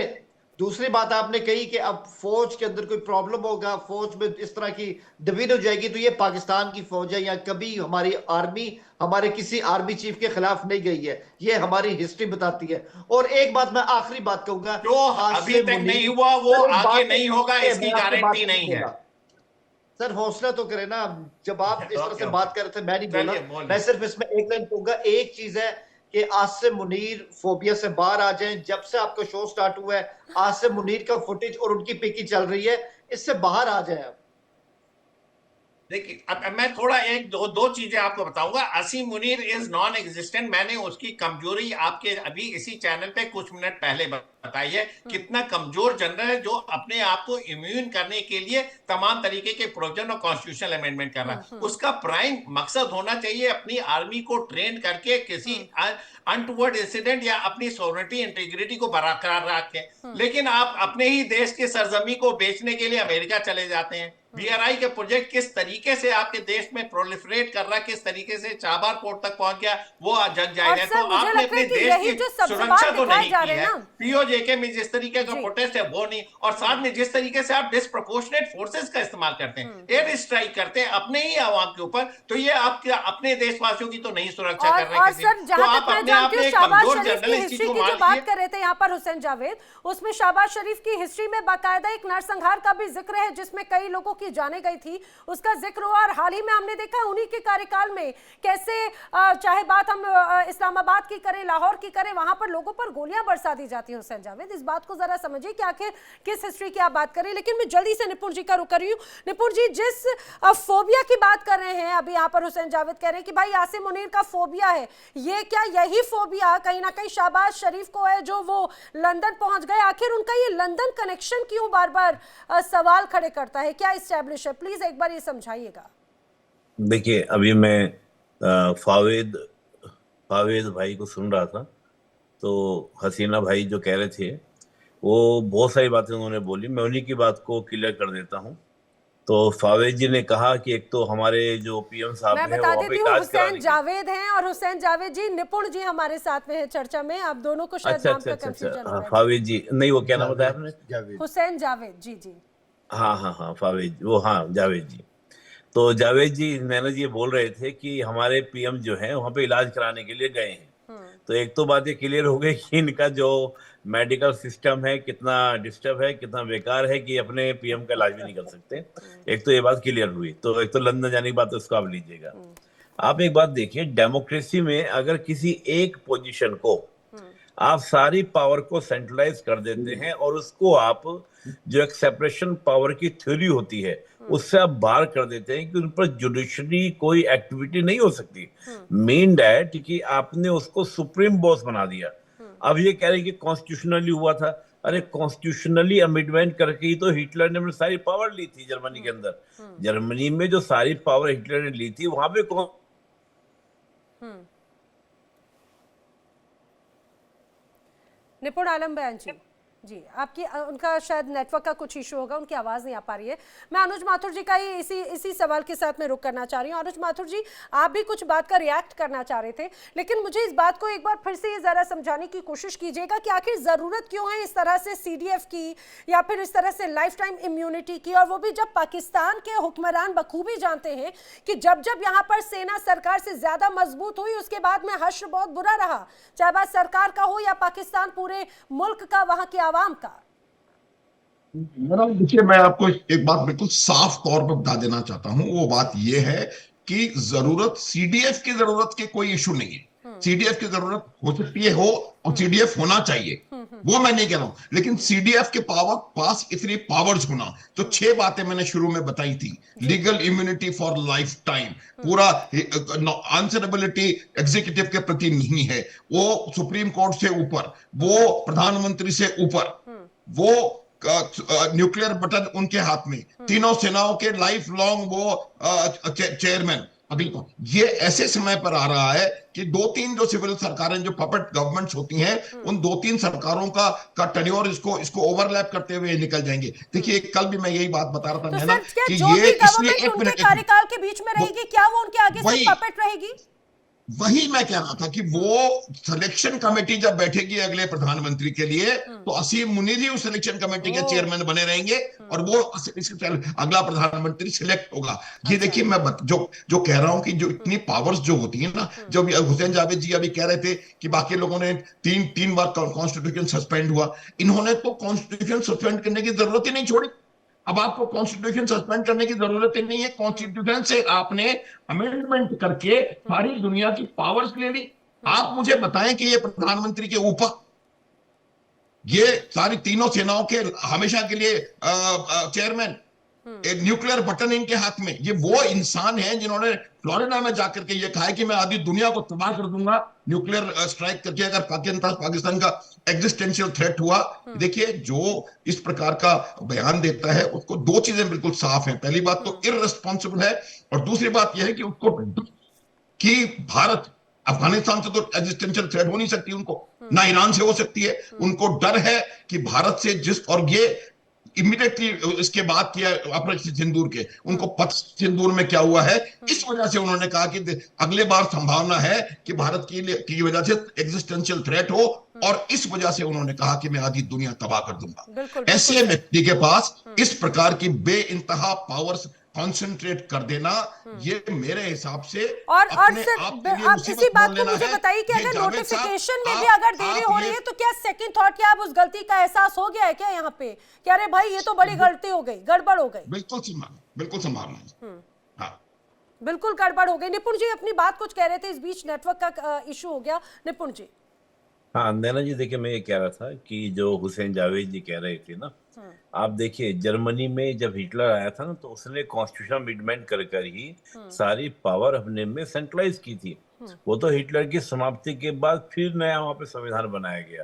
दूसरी बात आपने कही कि अब फौज के अंदर कोई प्रॉब्लम होगा, फौज में इस तरह की डिवीजन हो जाएगी, तो ये पाकिस्तान की फौज है, या कभी हमारी आर्मी हमारे किसी आर्मी चीफ के खिलाफ नहीं गई है, ये हमारी हिस्ट्री बताती है। और एक बात मैं आखिरी बात कहूंगा, जो अभी तक नहीं हुआ वो आगे नहीं होगा, इसकी गारंटी नहीं है। सर हौसला तो करे ना, जब आप इस तरह से बात कर रहे थे मैं नहीं बोला, मैं सिर्फ इसमें एक लाइन कहूंगा। एक चीज है कि आसिम मुनीर फोबिया से बाहर आ जाएं। जब से आपका शो स्टार्ट हुआ है आसिम मुनीर का फुटेज और उनकी पिकी चल रही है, इससे बाहर आ जाएं। देखिए, अब मैं थोड़ा एक दो चीजें आपको बताऊंगा। असीम मुनीर इज नॉन एग्जिस्टेंट। मैंने उसकी कमजोरी आपके अभी इसी चैनल पे कुछ मिनट पहले बताई है, कितना कमजोर जनरल है जो अपने आप को इम्यून करने के लिए तमाम तरीके के प्रोविजन और कॉन्स्टिट्यूशनल अमेंडमेंट कर रहा है। उसका प्राइम मकसद होना चाहिए अपनी आर्मी को ट्रेन करके किसी अनटुवर्ड इंसिडेंट या अपनी सॉवरेनिटी इंटीग्रिटी को बरकरार रखें। लेकिन आप अपने ही देश की सरजमी को बेचने के लिए अमेरिका चले जाते हैं। बीआरआई के प्रोजेक्ट किस तरीके से आपके देश में प्रोलिफरेट कर रहा है, किस तरीके से चाबार पोर्ट तक पहुंच गया, वो जग जाएगा। तो आपने अपने देश की सुरक्षा तो नहीं की है। पीओजेके में जिस तरीके का प्रोटेस्ट है वो नहीं, और साथ में जिस तरीके से आप डिस्प्रोपोर्शनेट फोर्सेस का इस्तेमाल करते हैं, एयर स्ट्राइक करते हैं अपने ही आवाम के ऊपर, तो ये आपके अपने देशवासियों की तो नहीं सुरक्षा कर रहे किसी। तो आप अपने आप में एक कमजोर जर्नलिस्ट की जो बात कर रहे थे यहाँ पर हुसैन जावेद, उसमें शहबाज शरीफ की हिस्ट्री में बाकायदा एक नरसंहार का भी जिक्र है जिसमें कई लोगों की की जाने गई थी उसका जिक्र हुआ, और हाल ही में हमने देखा उन्हीं के कार्यकाल में कैसे चाहे बात हम इस्लामाबाद की करें, लाहौर की करें, वहां पर लोगों पर गोलियां बरसा दी जाती है। हुसैन जावेद, इस बात को जरा समझिए कि आखिर किस हिस्ट्री की आप बात कर रहे हैं। लेकिन मैं जल्दी से निपुण जी का रुख कर रही हूँ। निपुण जी, जिस फोबिया की बात कर रहे हैं अभी यहाँ पर हुसैन जावेद कह रहे हैं कि भाई आसिम मुनीर का फोबिया है, ये क्या यही फोबिया कहीं ना कहीं शहबाज शरीफ को है जो वो लंदन पहुंच गए? आखिर उनका ये लंदन कनेक्शन क्यों बार बार सवाल खड़े करता है, क्या इस्टेब्लिश है? प्लीज एक बार ये समझाइएगा। देखिए, अभी मैं फावेद भाई को सुन रहा था, तो हसीना भाई जो कह रहे थे वो बहुत सारी बातें उन्होंने बोली, मैं उन्हीं की बात को क्लियर कर देता हूं। तो फावेद जी ने कहा कि एक तो हमारे जो पीएम साहब मैं बता देती हूँ हुसैन जावेद हैं, और हुसैन जावेद जी निपुण जी हमारे साथ में है चर्चा में, आप दोनों को शायद नाम का कंफ्यूजन हो रहा है। फावेद जी नहीं, वो क्या नाम बताया आपने? हुसैन जावेद जी। जी हाँ फावेद, वो हाँ जावेद जी। तो जावेद जी, नैना जी बोल रहे थे कि हमारे पीएम जो है वहां पे इलाज कराने के लिए गए हैं। तो एक तो बात ये क्लियर हो गई कि इनका जो मेडिकल सिस्टम है कितना डिस्टर्ब है, कितना बेकार है कि अपने पीएम का इलाज भी नहीं कर सकते। एक तो ये बात क्लियर हुई। तो एक तो लंदन जाने की बात तो उसको आप लीजिएगा। आप एक बात देखिए, डेमोक्रेसी में अगर किसी एक पोजीशन को आप सारी पावर को सेंट्रलाइज कर देते हैं और उसको आप जो एक सेपरेशन पावर की थ्योरी होती है उससे आप बाहर कर देते हैं कि उन पर जुडिशरी कोई एक्टिविटी नहीं हो सकती, मेन डैट कि आपने उसको सुप्रीम बॉस बना दिया। अब ये कह रहे हैं कि कॉन्स्टिट्यूशनली हुआ था। अरे कॉन्स्टिट्यूशनली अमेंडमेंट करके ही तो हिटलर ने सारी पावर ली थी जर्मनी के अंदर। जर्मनी में जो सारी पावर हिटलर ने ली थी वहां पे कौन निपुण आलम बयान जी आपकी उनका शायद नेटवर्क का कुछ इशू होगा, उनकी आवाज़ नहीं आ पा रही है। मैं अनुज माथुर जी का ही इसी सवाल के साथ में रुक करना चाह रही हूँ। अनुज माथुर जी, आप भी कुछ बात का रिएक्ट करना चाह रहे थे, लेकिन मुझे इस बात को एक बार फिर से ये ज़रा समझाने की कोशिश कीजिएगा कि आखिर ज़रूरत क्यों है इस तरह से CDF की या फिर इस तरह से लाइफ टाइम इम्यूनिटी की, और वो भी जब पाकिस्तान के हुक्मरान बखूबी जानते हैं कि जब जब यहाँ पर सेना सरकार से ज़्यादा मजबूत हुई उसके बाद में हश्र बहुत बुरा रहा, चाहे बात सरकार का हो या पाकिस्तान पूरे मुल्क का, वहाँ की आवाम का। देखिए, मैं आपको एक बात बिल्कुल साफ तौर पर बता देना चाहता हूं। वो बात यह है कि जरूरत CDF की जरूरत के कोई इशू नहीं है। CDF की जरूरत हो सकती है, हो, और CDF होना चाहिए, वो मैं नहीं कह रहा हूं, लेकिन CDF के पास इतनी पावर्स होना, तो 6 बातें मैंने शुरू में बताई थी। Legal immunity for life time, पूरा आंसरेबिलिटी एग्जीक्यूटिव के प्रति नहीं है, वो सुप्रीम कोर्ट से ऊपर, वो प्रधानमंत्री से ऊपर, वो न्यूक्लियर बटन उनके हाथ में, तीनों सेनाओं के लाइफ लॉन्ग वो चेयरमैन। अभी तो ये ऐसे समय पर आ रहा है कि 2-3 जो सिविल सरकारें, जो पपेट गवर्नमेंट्स होती हैं, उन 2-3 सरकारों का टेन्योर इसको ओवरलैप करते हुए निकल जाएंगे। देखिए, कल भी मैं यही बात बता रहा था तो कि ये इसलिए एक मिनट कार्यकाल के बीच में रहेगी, क्या वो उनके आगे से पपेट रहेगी? वही मैं कह रहा था कि वो सिलेक्शन कमेटी जब बैठेगी अगले प्रधानमंत्री के लिए, तो असीम मुनीर ही उस सिलेक्शन कमेटी के चेयरमैन बने रहेंगे और वो अगला प्रधानमंत्री सिलेक्ट होगा। ये देखिए, मैं जो कह रहा हूं कि जो इतनी पावर्स जो होती है ना, जब हुसैन जावेद जी अभी कह रहे थे कि बाकी लोगों ने तीन बार कॉन्स्टिट्यूशन सस्पेंड हुआ, इन्होंने तो कॉन्स्टिट्यूशन सस्पेंड करने की जरूरत ही नहीं छोड़ी। अब आपको कॉन्स्टिट्यूशन सस्पेंड करने की जरूरत ही नहीं है। कॉन्स्टिट्यूशन से आपने अमेंडमेंट करके सारी दुनिया की पावर्स ले ली। आप मुझे बताएं कि ये प्रधानमंत्री के ऊपर ये सारी तीनों सेनाओं के हमेशा के लिए चेयरमैन, एक न्यूक्लियर बटन इनके हाथ में, ये वो इंसान हैं जिन्होंने फ्लोरिडा में जाकर के ये कहा है कि मैं आधी दुनिया को तबाह कर दूंगा न्यूक्लियर स्ट्राइक करके अगर पाकिस्तान का एग्जिस्टेंशियल थ्रेट हुआ। देखिए, जो इस प्रकार का बयान देता है उसको 2 चीजें बिल्कुल साफ हैं। पहली बात तो इररिस्पॉन्सिबल है, और दूसरी बात यह है कि उसको कि भारत अफगानिस्तान से तो एग्जिस्टेंशियल थ्रेट हो नहीं सकती उनको, ना ईरान से हो सकती है। उनको डर है कि भारत से और ये इमीडिएटली इसके बाद किया ऑपरेशन सिंदूर के, उनको पथ सिंदूर में क्या हुआ है, इस वजह से उन्होंने कहा कि अगले बार संभावना है कि भारत की वजह से एग्जिस्टेंशियल थ्रेट हो, और इस वजह से उन्होंने कहा कि मैं आधी दुनिया तबाह कर दूंगा। ऐसे व्यक्ति के पास इस प्रकार की बेइंतहा पावर्स कंसंट्रेट कर देना, ये मेरे हिसाब से और अपने सर आप के लिए आप मुसीबत इसी बात मोल को लेना मुझे है। बताइए कि ये अगर जावेद साहब, नोटिफिकेशन में भी आप- अगर देरी आप हो ये- रही है तो क्या सेकंड थॉट, क्या आप उस गलती का एहसास हो गया है क्या यहाँ पे कि अरे भाई ये तो बड़ी गलती हो गई, गड़बड़ हो गई? बिल्कुल संभालना है। हाँ, बिल्कुल गड़बड़ हो गई। निपुण जी अपनी बात कुछ कह रहे थे, इस बीच नेटवर्क का इशू हो गया। निपुण जी। हाँ नैना जी, देखिए मैं ये कह रहा था कि जो हुसैन जावेद जी कह रहे थे ना, आप देखिए जर्मनी में जब हिटलर आया था ना, तो उसने कॉन्स्टिट्यूशन अमेंडमेंट कर कर ही सारी पावर अपने में सेंट्रलाइज की थी। वो तो हिटलर की समाप्ति के बाद फिर नया वहां पे संविधान बनाया गया।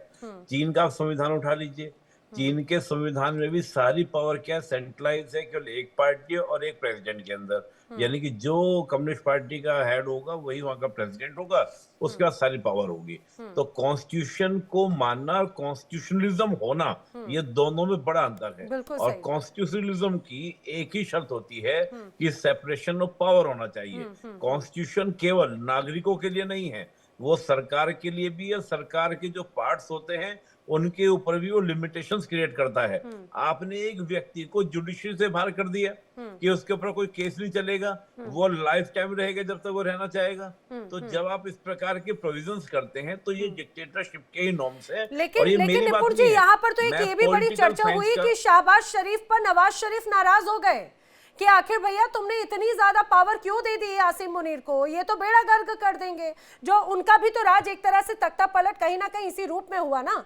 चीन का आप संविधान उठा लीजिए, चीन के संविधान में भी सारी पावर क्या सेंट्रलाइज है, केवल एक पार्टी और एक प्रेसिडेंट के अंदर। यानी कि जो कम्युनिस्ट पार्टी का हेड होगा वही वहां का प्रेसिडेंट होगा, उसके बाद सारी पावर होगी। तो कॉन्स्टिट्यूशन को मानना और कॉन्स्टिट्यूशनलिज्म होना, ये दोनों में बड़ा अंतर है। बिल्कुल और सही। कॉन्स्टिट्यूशनलिज्म की एक ही शर्त होती है कि सेपरेशन ऑफ पावर होना चाहिए। कॉन्स्टिट्यूशन केवल नागरिकों के लिए नहीं है, वो सरकार के लिए भी है। सरकार के जो पार्ट्स होते हैं उनके ऊपर भी वो लिमिटेशंस क्रिएट करता है। आपने एक व्यक्ति को जुडिशरी से बाहर कर दिया कि उसके ऊपर कोई केस नहीं चलेगा, वो लाइफ टाइम रहेगा जब तक वो रहना चाहेगा। तो जब आप इस प्रकार के प्रोविजंस करते हैं तो ये डिक्टेटरशिप के ही नॉर्म्स है। लेकिन निपुण जी यहाँ पर तो एक ये भी बड़ी चर्चा हुई कि शहबाज शरीफ पर नवाज शरीफ नाराज हो गए कि आखिर भैया तुमने इतनी ज्यादा पावर क्यों दे दी है आसिम मुनीर को, ये तो बेड़ा गर्क कर देंगे। जो उनका भी तो राज एक तरह से तख्ता पलट कहीं ना कहीं इसी रूप में हुआ ना।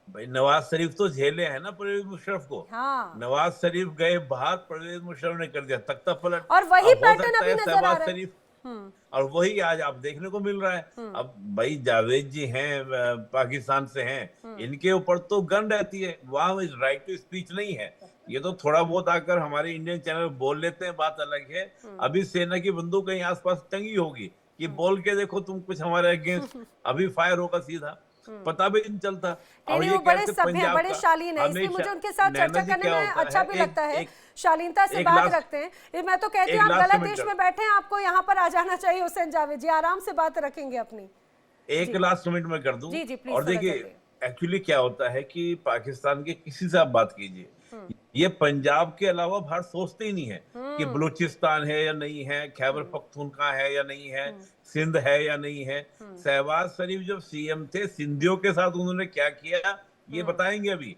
भाई नवाज शरीफ तो झेले हैं ना परवेज मुशर्रफ को। हाँ। नवाज शरीफ गए बाहर, परवेज मुशर्रफ ने कर दिया तख्ता पलट। और वही पैटर्न अभी नजर आ रहा है। और वही आज आप देखने को मिल रहा है। अब भाई जावेद जी हैं, पाकिस्तान से हैं, इनके ऊपर तो गन रहती है, वहां राइट टू स्पीच नहीं है। ये तो थोड़ा बहुत आकर हमारे इंडियन चैनल बोल लेते हैं, बात अलग है। अभी सेना की बंदूक कहीं आसपास टंगी होगी कि बोल के देखो तुम कुछ हमारे अगेंस्ट, अभी फायर होगा सीधा, पता भी नहीं चलता। और ये बड़े सभ्य, बड़े शालीन है, इसलिए मुझे उनके साथ चर्चा करने में अच्छा भी लगता है। शालीनता से बात रखते हैं। मैं तो कहती हूँ आप गलत देश में बैठे हैं, आपको यहाँ पर आ जाना चाहिए। हुसैन जावेद जी आराम से बात रखेंगे अपनी। एक लास्ट मिनट में कर दूं। जी जी प्लीज। और देखिए एक्चुअली क्या होता है कि पाकिस्तान के किसी से आप बात कीजिए, ये पंजाब के अलावा बाहर सोचते ही नहीं है कि बलूचिस्तान है या नहीं है, खैबर पख्तूनख्वा है या नहीं है, सिंध है या नहीं है। शहबाज शरीफ जब सीएम थे, सिंधियों के साथ उन्होंने क्या किया ये बताएंगे अभी।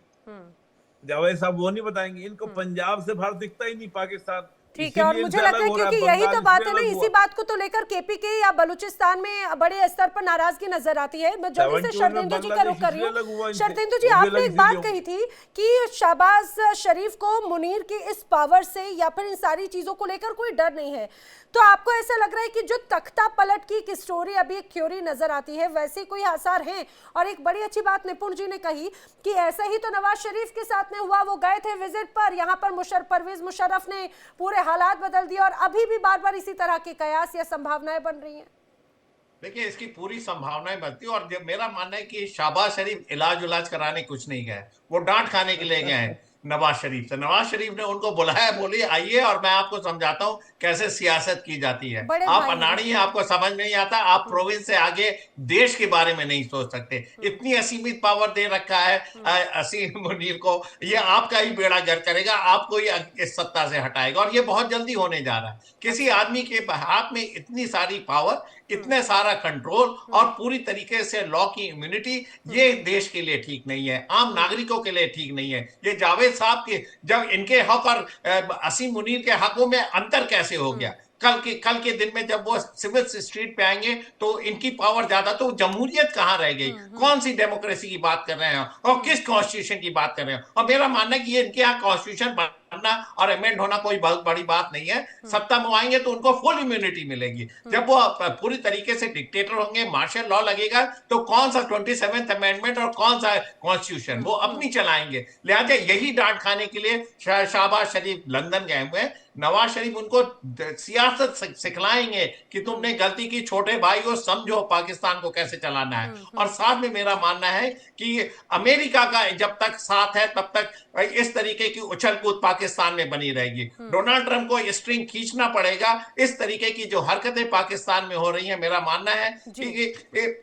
जावेद साहब वो नहीं बताएंगे। इनको पंजाब से बाहर दिखता ही नहीं पाकिस्तान। ठीक है, और मुझे लगता है क्योंकि यही तो बात है ना, इसी बात को तो लेकर केपीके या बलूचिस्तान में बड़े स्तर पर नाराजगी नजर आती है। मैं जल्दी से शर्देंदु जी का रुख कर रही हूँ। शर्देंदु जी, आपने एक बात कही थी कि शहबाज शरीफ को मुनीर की इस पावर से या फिर इन सारी चीजों को लेकर कोई डर नहीं है, तो आपको ऐसा लग रहा है कि जो तख्ता पलट की एक स्टोरी अभी एक थ्योरी नजर आती है, वैसे कोई आसार हैं? और एक बड़ी अच्छी बात निपुण जी ने कही कि ऐसा ही तो नवाज शरीफ के साथ में हुआ। वो गए थे विजिट पर, यहाँ पर परवेज मुशर्रफ ने पूरे हालात बदल दिए और अभी भी बार बार इसी तरह के कयास या संभावनाएं बन रही हैं। देखिए इसकी पूरी संभावनाएं बनती है। और जब मेरा मानना है कि शहबाज शरीफ इलाज कराने कुछ नहीं गए, वो डांट खाने के लिए गए हैं नवाज शरीफ से। नवाज शरीफ ने उनको बुलाया, बोली आइए और मैं आपको समझाता हूं कैसे सियासत की जाती है। आप अनाड़ी हैं, आपको समझ नहीं आता, आप प्रोविंस से आगे देश के बारे में नहीं सोच सकते। इतनी असीमित पावर दे रखा है असीम मुनीर को, ये आपका ही बेड़ा गर्क करेगा, आपको ही इस सत्ता से हटाएगा। और ये बहुत जल्दी होने जा रहा है। किसी आदमी के हाथ में इतनी सारी पावर, इतने सारा कंट्रोल और पूरी तरीके से लॉ की इम्यूनिटी, ये देश के लिए ठीक नहीं है, आम नागरिकों के लिए ठीक नहीं है। ये जावेद साहब के जब इनके हक और असीम मुनीर के हकों में अंतर कैसे हो गया? कल के दिन में जब वो सिविल स्ट्रीट पे आएंगे तो इनकी पावर ज्यादा, तो जमहूरियत कहां रह गई? कौन सी डेमोक्रेसी की बात कर रहे हैं और किस कॉन्स्टिट्यूशन की बात कर रहे हैं? और मेरा मानना है कि ये इनके यहाँ कॉन्स्टिट्यूशन बनना और अमेंड होना कोई बहुत बड़ी बात नहीं है। सत्ता में आएंगे तो उनको फुल इम्यूनिटी मिलेगी। जब वो पूरी तरीके से डिक्टेटर होंगे, मार्शल लॉ लगेगा, तो कौन सा 27th अमेंडमेंट और कौन सा कॉन्स्टिट्यूशन, वो अपनी चलाएंगे। लिहाजा यही डांट खाने के लिए शहबाज शरीफ लंदन गए हुए हैं। नवाज शरीफ उनको सियासत सिखलाएंगे कि तुमने गलती की, छोटे भाई को समझो पाकिस्तान को कैसे चलाना है। और साथ में मेरा मानना है कि अमेरिका का जब तक साथ है तब तक इस तरीके की उछल कूद पाकिस्तान में बनी रहेगी। डोनाल्ड ट्रंप को स्ट्रिंग खींचना पड़ेगा। इस तरीके की जो हरकतें पाकिस्तान में हो रही हैं, मेरा मानना है कि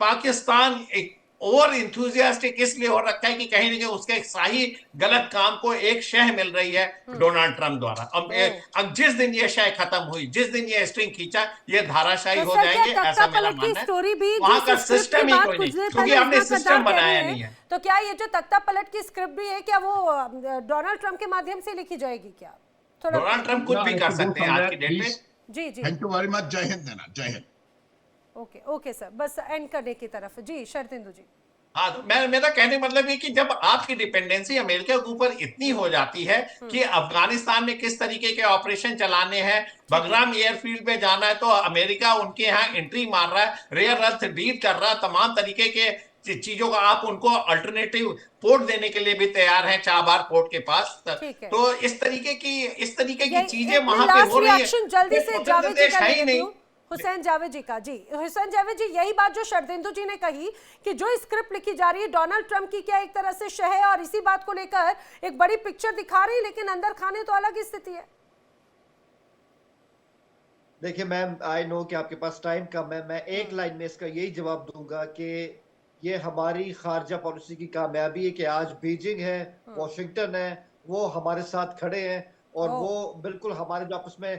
पाकिस्तान एक ओवर इंथुजियास्टिक इसलिए हो रखा है कि कहीं ना कहीं उसके सही गलत काम को एक शह मिल रही है डोनाल्ड ट्रंप द्वारा। अब जिस दिन ये शह खत्म हुई, जिस दिन ये स्ट्रिंग खींचा, ये धाराशाही तो हो सर जाएंगे, क्या ऐसा तख्ता मेरा पलट की मानना है। स्टोरी भी वहां का जिस स्क्रिप्ट सिस्टम की ही बात कोई कुछ नहीं, देर क्योंकि पहले आपने उसका सिस्टम कतार कह बनाया रहे नहीं हैं, है। तो क्या ये जो तख्ता पलट की स्क्रिप्ट भी है क्या वो डोनाल्ड ट्रंप के माध्यम से लिखी जाएगी क्या? थोड़ा डोनाल्ड ट्रंप कुछ भी कर सकते हैं आज की डेट में। जी जी थैंक यू वेरी मच। जय हिंद नैना, जय हिंद। ओके ओके सर, बस एंड करने की तरफ जी शरदिंदु जी। हाँ, तो मेरा कहने का मतलब ये कि जब आपकी डिपेंडेंसी अमेरिका के ऊपर इतनी हो जाती है कि अफगानिस्तान में किस तरीके के ऑपरेशन चलाने हैं, बगराम एयरफील्ड पे जाना है तो अमेरिका उनके यहाँ एंट्री मार रहा है, रेयर अर्थ डील कर रहा है, तमाम तरीके के चीजों का आप उनको अल्टरनेटिव पोर्ट देने के लिए भी तैयार हैं चाबार पोर्ट के पास। ठीक है। तो इस तरीके की ये चीजें एक वहां पे लास्ट हो रही है। रिएक्शन जल्दी से स्वतंत्र जावेद जी देश का है ले ही लेती नहीं। हूँ, हुसैन जावेद जी का। जी हुसैन जावेद जी, यही बात जो शरदिंदु जी ने कही कि जो स्क्रिप्ट लिखी जा रही है डोनाल्ड ट्रंप की क्या एक तरह से शह है, और इसी बात को लेकर एक बड़ी पिक्चर दिखा रही है, लेकिन अंदर खाने तो अलग ही स्थिति है। देखिए मैम, आई नो कि आपके पास टाइम कम है, मैं एक लाइन में इसका यही जवाब दूंगा कि ये हमारी खारजा पॉलिसी की कामयाबी है कि आज बीजिंग है, वॉशिंगटन है, वो हमारे साथ खड़े हैं और वो बिल्कुल हमारे जो आपस में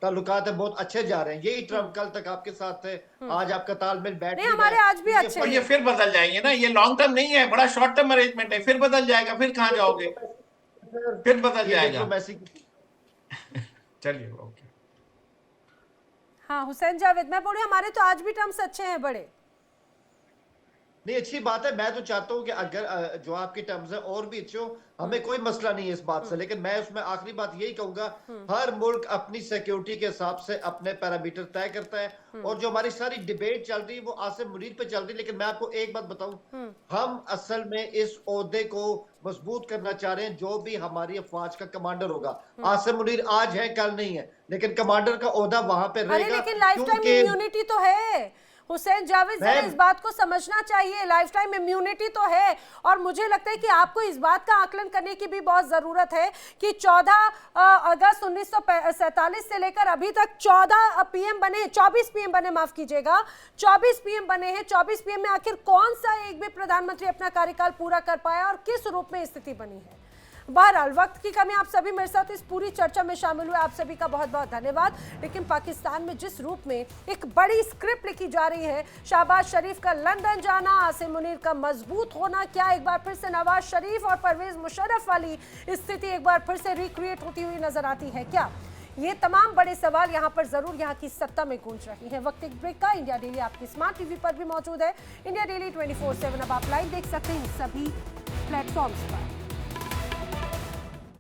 ताल्लुकात है बहुत अच्छे जा रहे हैं। यही ट्रंप कल तक आपके साथ थे, आज आपका तालमेल बैठ नहीं, नहीं हमारे रहा है। आज भी अच्छे और हैं। ये फिर बदल जाएंगे ना, ये लॉन्ग टर्म नहीं है, बड़ा शॉर्ट टर्म अरेंजमेंट है, फिर बदल जाएगा, फिर कहाँ जाओगे, फिर बदल ये जाएगा। डिप्लोमेसी चलिए ओके। हाँ हुसैन जावेद, मैं बोली हमारे तो आज भी टर्म्स अच्छे हैं बड़े। नहीं, अच्छी बात है। मैं तो चाहता हूं कि अगर जो आपकी टर्म्स है और भी अच्छे हो, हमें कोई मसला नहीं है इस बात से, लेकिन मैं उसमें आखिरी बात यही कहूंगा, हर मुल्क अपनी सिक्योरिटी के हिसाब से अपने पैरामीटर तय करता है। और जो हमारी सारी डिबेट चल रही है वो आसिम मुनीर पे चल रही है, लेकिन मैं आपको एक बात बताऊं, हम असल में इस ओहदे को मजबूत करना चाह रहे हैं। जो भी हमारी अफवाज का कमांडर होगा, आसिम मुनीर आज है कल नहीं है, लेकिन कमांडर का ओहदा वहां पे अरे रहेगा। लेकिन लाइफ टाइम क्योंकि इम्यूनिटी तो है हुसैन जावेद, जरा मैम, इस बात को समझना चाहिए, लाइफ टाइम इम्यूनिटी तो है। और मुझे लगता है कि आपको इस बात का आकलन करने की भी बहुत जरूरत है कि 14 अगस्त 1947 से लेकर अभी तक 14 पीएम बने, 24 पीएम बने, माफ कीजिएगा, 24 पीएम बने हैं। 24 पीएम में आखिर कौन सा एक भी प्रधानमंत्री अपना कार्यकाल पूरा कर पाया और किस रूप में स्थिति बनी है? बहरहाल वक्त की कमी, आप सभी मेरे साथ इस पूरी चर्चा में शामिल हुए, आप सभी का बहुत बहुत धन्यवाद। लेकिन पाकिस्तान में जिस रूप में एक बड़ी स्क्रिप्ट लिखी जा रही है, शहबाज शरीफ का लंदन जाना, आसिम मुनीर का मजबूत होना, क्या एक बार फिर से नवाज शरीफ और परवेज मुशर्रफ वाली स्थिति एक बार फिर से रिक्रिएट होती हुई नजर आती है क्या? ये तमाम बड़े सवाल यहाँ पर जरूर यहाँ की सत्ता में गूंज रही हैं। वक्त एक ब्रेक का। इंडिया डेली आपकी स्मार्ट टीवी पर भी मौजूद है। इंडिया डेली 24/7 अब आप लाइव देख सकते हैं सभी प्लेटफॉर्म्स पर।